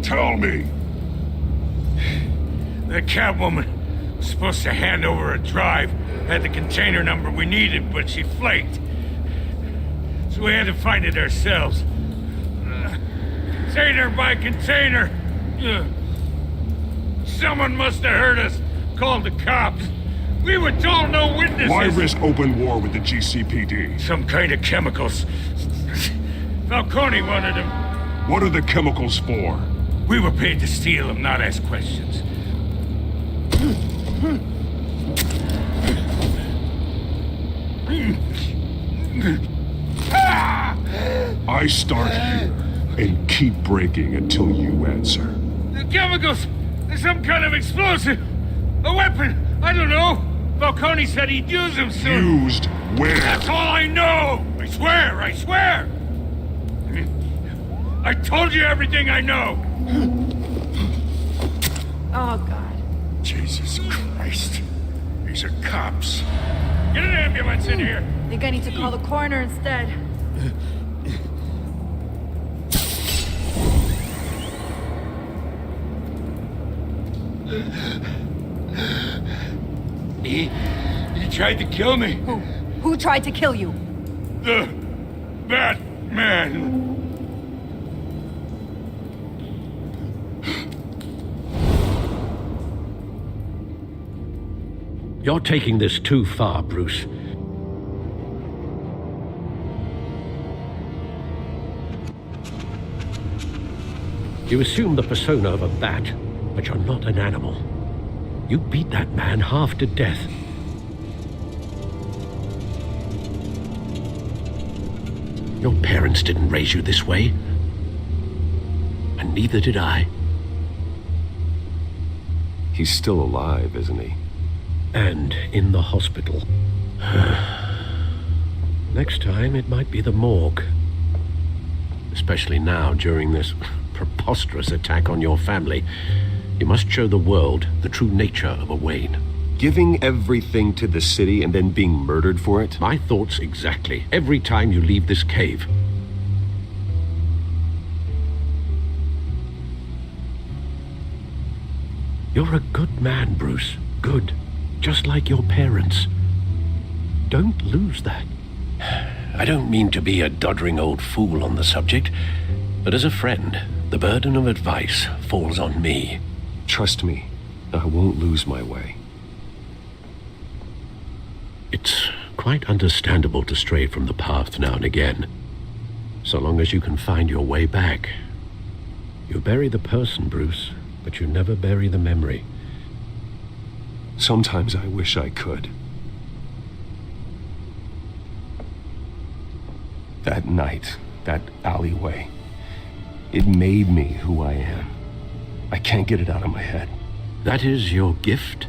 Tell me. The Catwoman was supposed to hand over a drive. Had the container number we needed, but she flaked. So we had to find it ourselves. Container by container. Someone must have heard us. Called the cops. We were told no witnesses. Why risk open war with the GCPD? Some kind of chemicals. Falcone wanted them. What are the chemicals for? We were paid to steal them, not ask questions. I start here and keep breaking until you answer. The chemicals! There's some kind of explosive! A weapon! I don't know! Falcone said he'd use them soon. Used where? That's all I know! I swear! I swear! I told you everything I know! Oh, God. Jesus Christ. These are cops. Get an ambulance in here! I think I need to call the coroner instead. He tried to kill me. Who tried to kill you? The Batman. You're taking this too far, Bruce. You assume the persona of a bat, but you're not an animal. You beat that man half to death. Your parents didn't raise you this way. And neither did I. He's still alive, isn't he? And in the hospital. Next time, it might be the morgue. Especially now, during this preposterous attack on your family. You must show the world the true nature of a Wayne. Giving everything to the city and then being murdered for it? My thoughts exactly. Every time you leave this cave. You're a good man, Bruce. Good. Just like your parents. Don't lose that. I don't mean to be a doddering old fool on the subject, but as a friend, the burden of advice falls on me. Trust me, I won't lose my way. It's quite understandable to stray from the path now and again, so long as you can find your way back. You bury the person, Bruce, but you never bury the memory. Sometimes I wish I could. That night, that alleyway, it made me who I am. I can't get it out of my head. That is your gift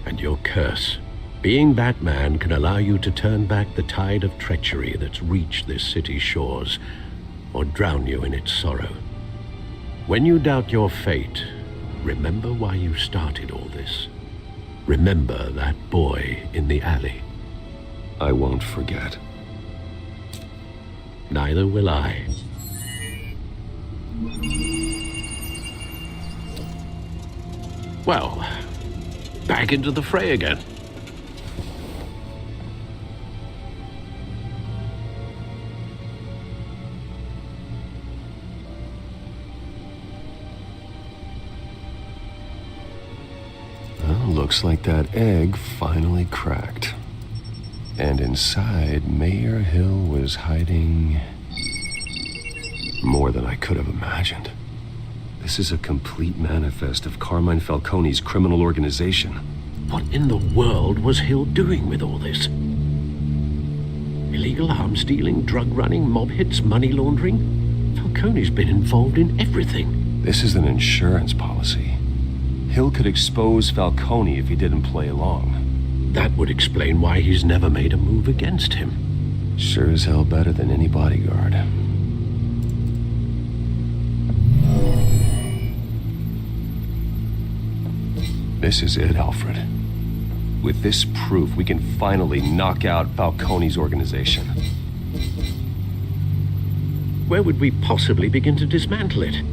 and your curse. Being Batman can allow you to turn back the tide of treachery that's reached this city's shores, or drown you in its sorrow. When you doubt your fate, remember why you started all this. Remember that boy in the alley. I won't forget. Neither will I. Well, back into the fray again. Well, looks like that egg finally cracked. And inside, Mayor Hill was hiding... More than I could have imagined. This is a complete manifest of Carmine Falcone's criminal organization. What in the world was Hill doing with all this? Illegal arms dealing, drug running, mob hits, money laundering? Falcone's been involved in everything. This is an insurance policy. Hill could expose Falcone if he didn't play along. That would explain why he's never made a move against him. Sure as hell better than any bodyguard. This is it, Alfred. With this proof, we can finally knock out Falcone's organization. Where would we possibly begin to dismantle it?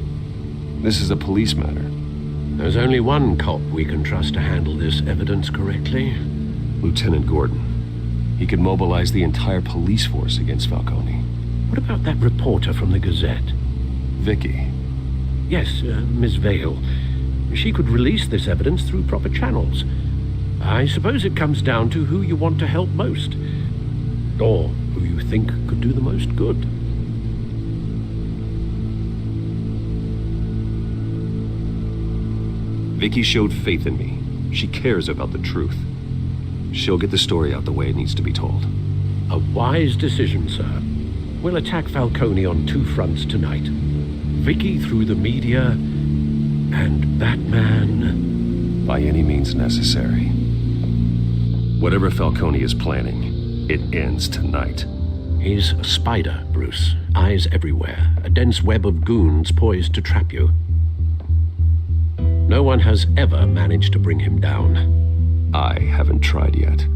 This is a police matter. There's only one cop we can trust to handle this evidence correctly. Lieutenant Gordon. He could mobilize the entire police force against Falcone. What about that reporter from the Gazette? Vicky. Yes, Miss Vale. She could release this evidence through proper channels. I suppose it comes down to who you want to help most. Or who you think could do the most good. Vicky showed faith in me. She cares about the truth. She'll get the story out the way it needs to be told. A wise decision, sir. We'll attack Falcone on two fronts tonight. Vicky through the media, and Batman... by any means necessary. Whatever Falcone is planning, it ends tonight. He's a spider, Bruce. Eyes everywhere. A dense web of goons poised to trap you. No one has ever managed to bring him down. I haven't tried yet.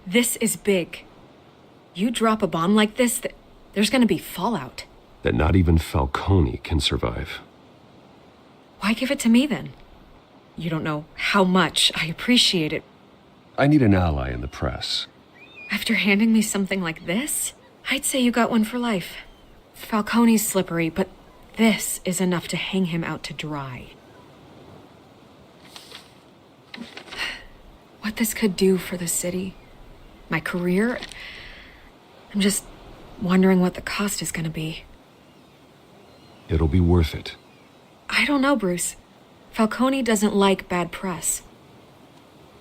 This is big. You drop a bomb like this, there's gonna be fallout. That not even Falcone can survive. Why give it to me then? You don't know how much I appreciate it. I need an ally in the press. After handing me something like this, I'd say you got one for life. Falcone's slippery, but this is enough to hang him out to dry. What this could do for the city, my career, I'm just wondering what the cost is gonna be. It'll be worth it. I don't know, Bruce. Falcone doesn't like bad press.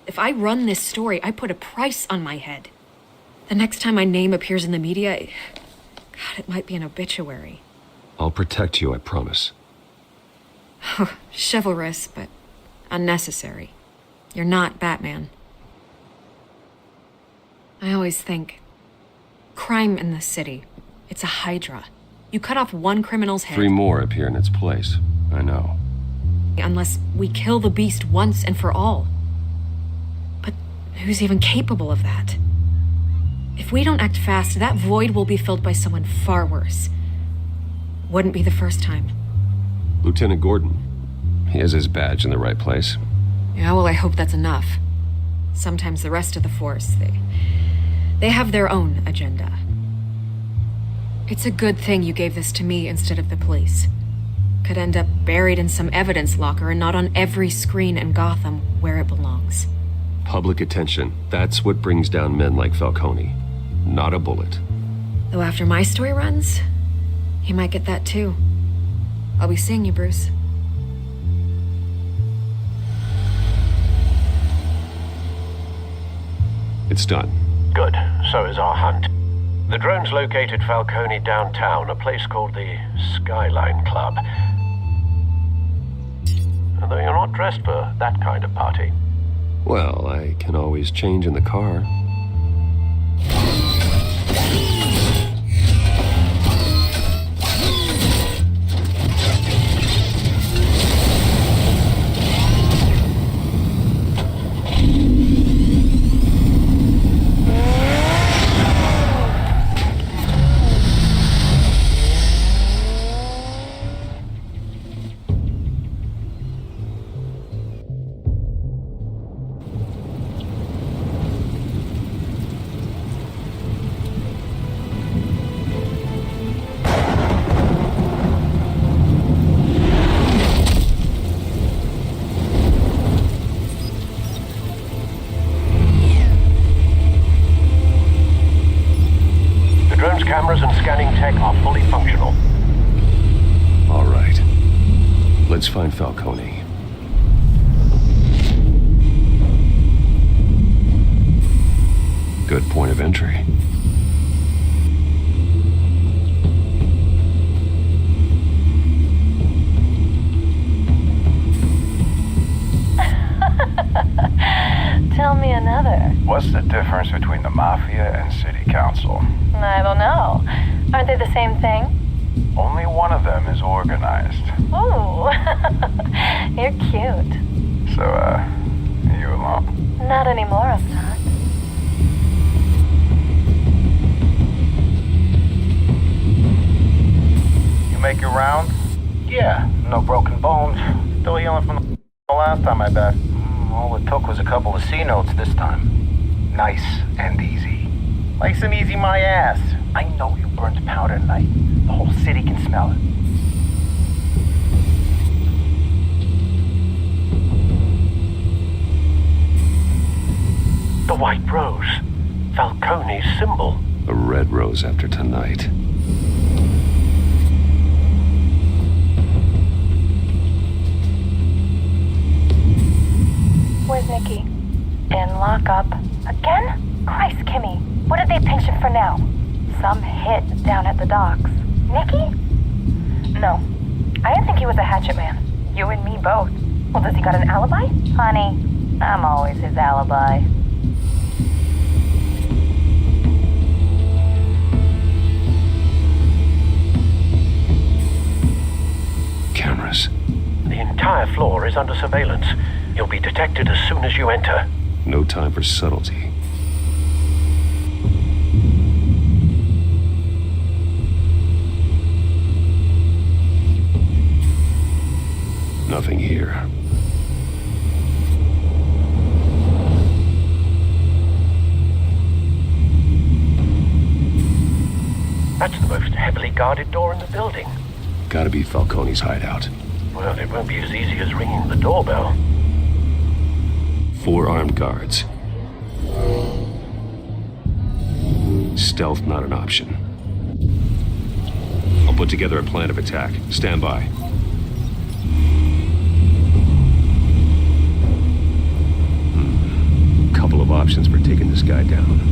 If I run this story, I put a price on my head. The next time my name appears in the media, God, it might be an obituary. I'll protect you, I promise. Chivalrous, but unnecessary. You're not Batman. I always think, crime in the city, it's a hydra. You cut off one criminal's head. 3 more appear in its place. I know. Unless we kill the beast once and for all. But who's even capable of that? If we don't act fast, that void will be filled by someone far worse. Wouldn't be the first time. Lieutenant Gordon. He has his badge in the right place. Yeah, well, I hope that's enough. Sometimes the rest of the force, they have their own agenda. It's a good thing you gave this to me instead of the police. Could end up buried in some evidence locker and not on every screen in Gotham where it belongs. Public attention. That's what brings down men like Falcone. Not a bullet. Though after my story runs, he might get that too. I'll be seeing you, Bruce. It's done. Good. So is our hunt. The drones located Falcone downtown, a place called the Skyline Club. Although you're not dressed for that kind of party. Well, I can always change in the car. cameras and scanning tech are fully functional. All right. Let's find Falcone. Good point of entry. Tell me another. What's the difference between the Mafia and City Council? I don't know. Aren't they the same thing? Only one of them is organized. Ooh, you're cute. So, you alone? Not anymore, I'm not. You make your rounds? Yeah, no broken bones. Still healing from the last time I bet. All it took was a couple of C notes this time. Nice and easy. Nice and easy my ass. I know you burned powder tonight. The whole city can smell it. The white rose. Falcone's symbol. A red rose after tonight. Where's Nikki? In lockup. Again? Christ, Kimmy. What did they pinch him for now? Some hit down at the docks. Nikki? No. I didn't think he was a hatchet man. You and me both. Well, does he got an alibi? Honey, I'm always his alibi. Cameras. The entire floor is under surveillance. You'll be detected as soon as you enter. No time for subtlety. Nothing here. That's the most heavily guarded door in the building. Gotta be Falcone's hideout. Well, it won't be as easy as ringing the doorbell. 4 armed guards. Stealth not an option. I'll put together a plan of attack. Stand by. Couple of options for taking this guy down.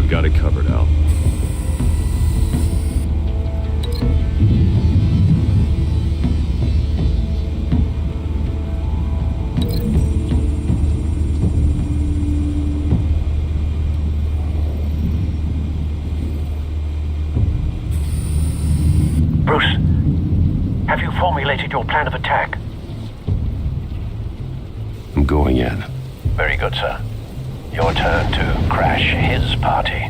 Got it covered, Al. Bruce, have you formulated your plan of attack? I'm going in. Very good, sir. Your turn to crash his party.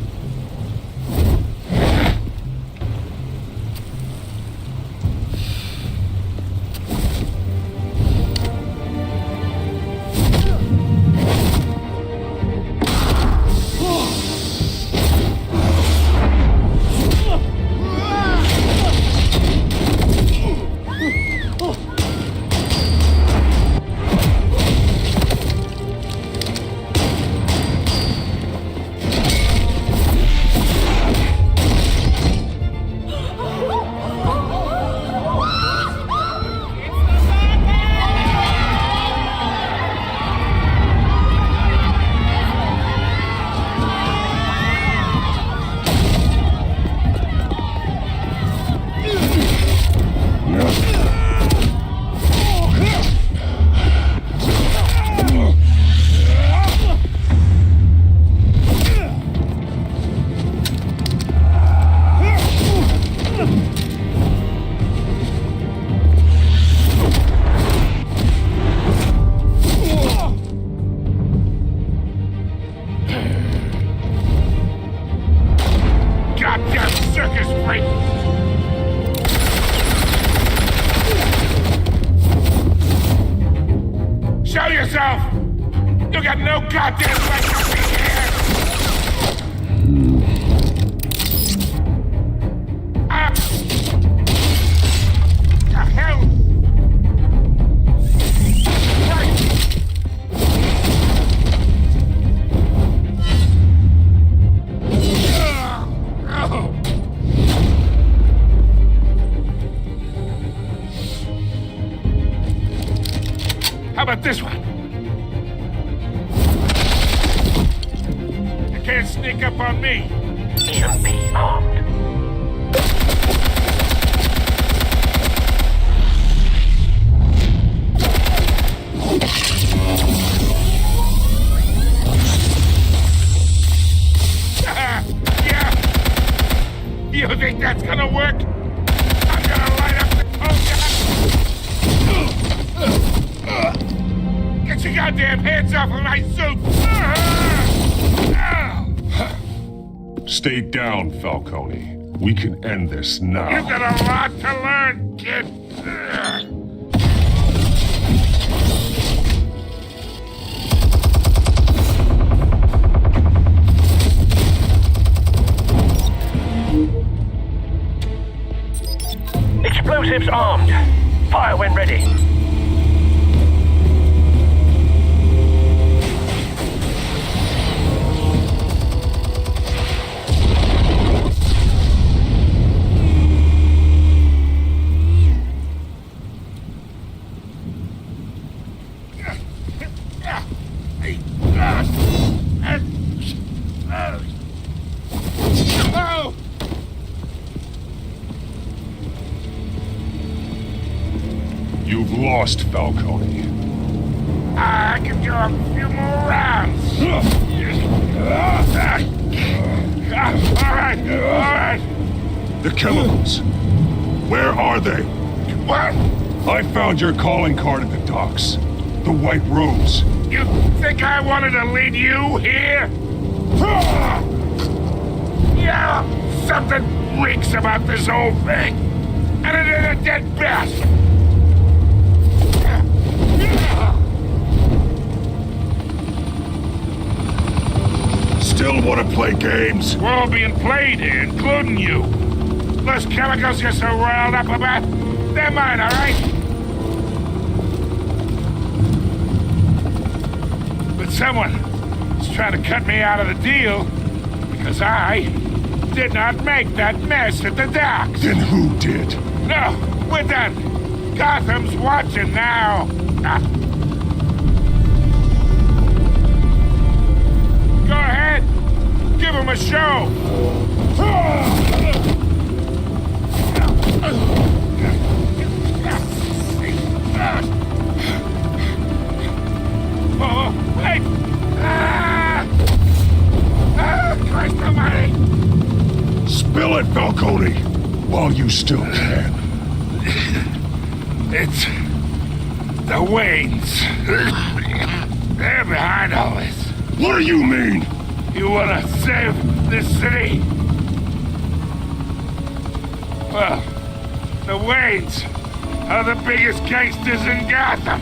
yourself! You got no goddamn right to be here! Ah! The hell? How about this one? You can't sneak up on me. Even be armed. Yeah. You think that's gonna work? I'm gonna light up the cold. Get your goddamn hands off of my suit! Stay down, Falcone. We can end this now. You've got a lot to learn, kid. Explosives armed. Fire when ready. You've lost, Falcone. I can do a few more rounds. All right. The chemicals. Where are they? What? I found your calling card at the docks. The White Rose. You think I wanted to lead you here? Yeah, something reeks about this whole thing. And it ain't a dead bat. Still want to play games? We're all being played here, including you. Those chemicals you're so riled up about, they're mine, all right? But someone is trying to cut me out of the deal because I did not make that mess at the docks. Then who did? No, we're done. Gotham's watching now. Go ahead. Give him a show. Oh, wait. Christ almighty. Spill it, Falcone, while you still can. It's the Waynes. They're behind all this. What do you mean? You want to save this city? Well, the Waynes are the biggest gangsters in Gotham.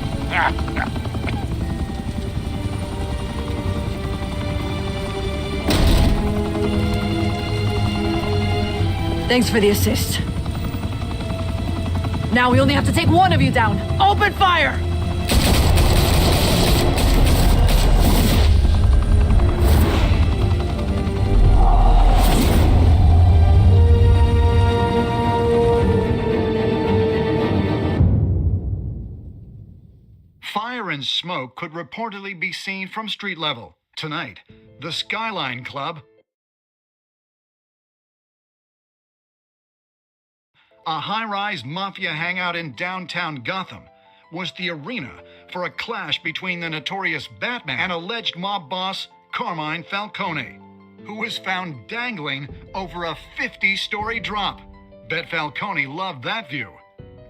Thanks for the assist. Now we only have to take one of you down. Open fire! Fire and smoke could reportedly be seen from street level. Tonight, the Skyline Club, a high-rise mafia hangout in downtown Gotham, was the arena for a clash between the notorious Batman and alleged mob boss Carmine Falcone, who was found dangling over a 50-story drop. Bet Falcone loved that view.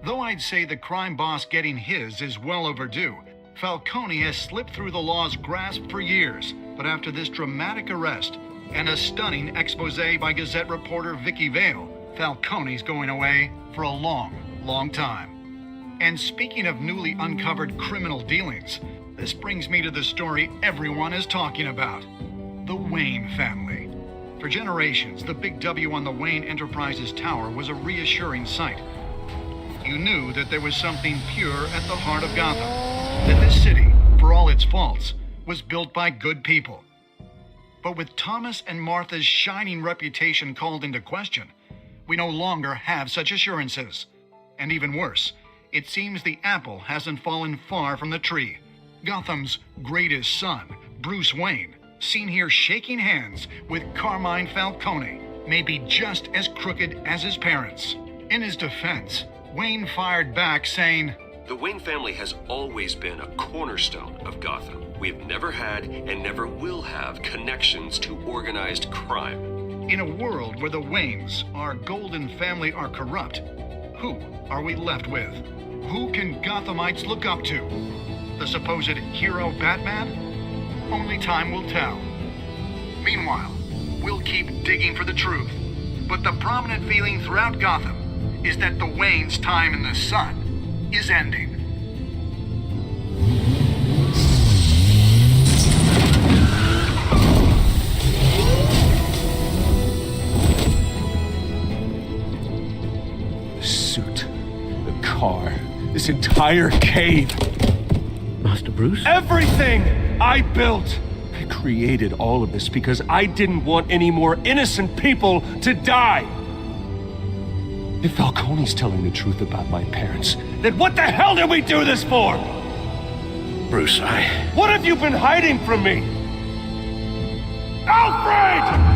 Though I'd say the crime boss getting his is well overdue, Falcone has slipped through the law's grasp for years. But after this dramatic arrest and a stunning expose by Gazette reporter Vicky Vale, Falcone's going away for a long, long time. And speaking of newly uncovered criminal dealings, This brings me to the story everyone is talking about. The Wayne family. For generations, the big W on the Wayne Enterprises tower was a reassuring sight. You knew that there was something pure at the heart of Gotham. That this city, for all its faults, was built by good people. But with Thomas and Martha's shining reputation called into question, we no longer have such assurances. And even worse, it seems the apple hasn't fallen far from the tree. Gotham's greatest son, Bruce Wayne, seen here shaking hands with Carmine Falcone, may be just as crooked as his parents. In his defense, Wayne fired back saying, "The Wayne family has always been a cornerstone of Gotham. We have never had and never will have connections to organized crime." In a world where the Waynes, our golden family, are corrupt, who are we left with? Who can Gothamites look up to? The supposed hero Batman? Only time will tell. Meanwhile, we'll keep digging for the truth. But the prominent feeling throughout Gotham is that the Waynes' time in the sun is ending. The suit, the car, this entire cave. Master Bruce? Everything I built! I created all of this because I didn't want any more innocent people to die! If Falcone's telling the truth about my parents, then what the hell did we do this for? Bruce, What have you been hiding from me? Alfred!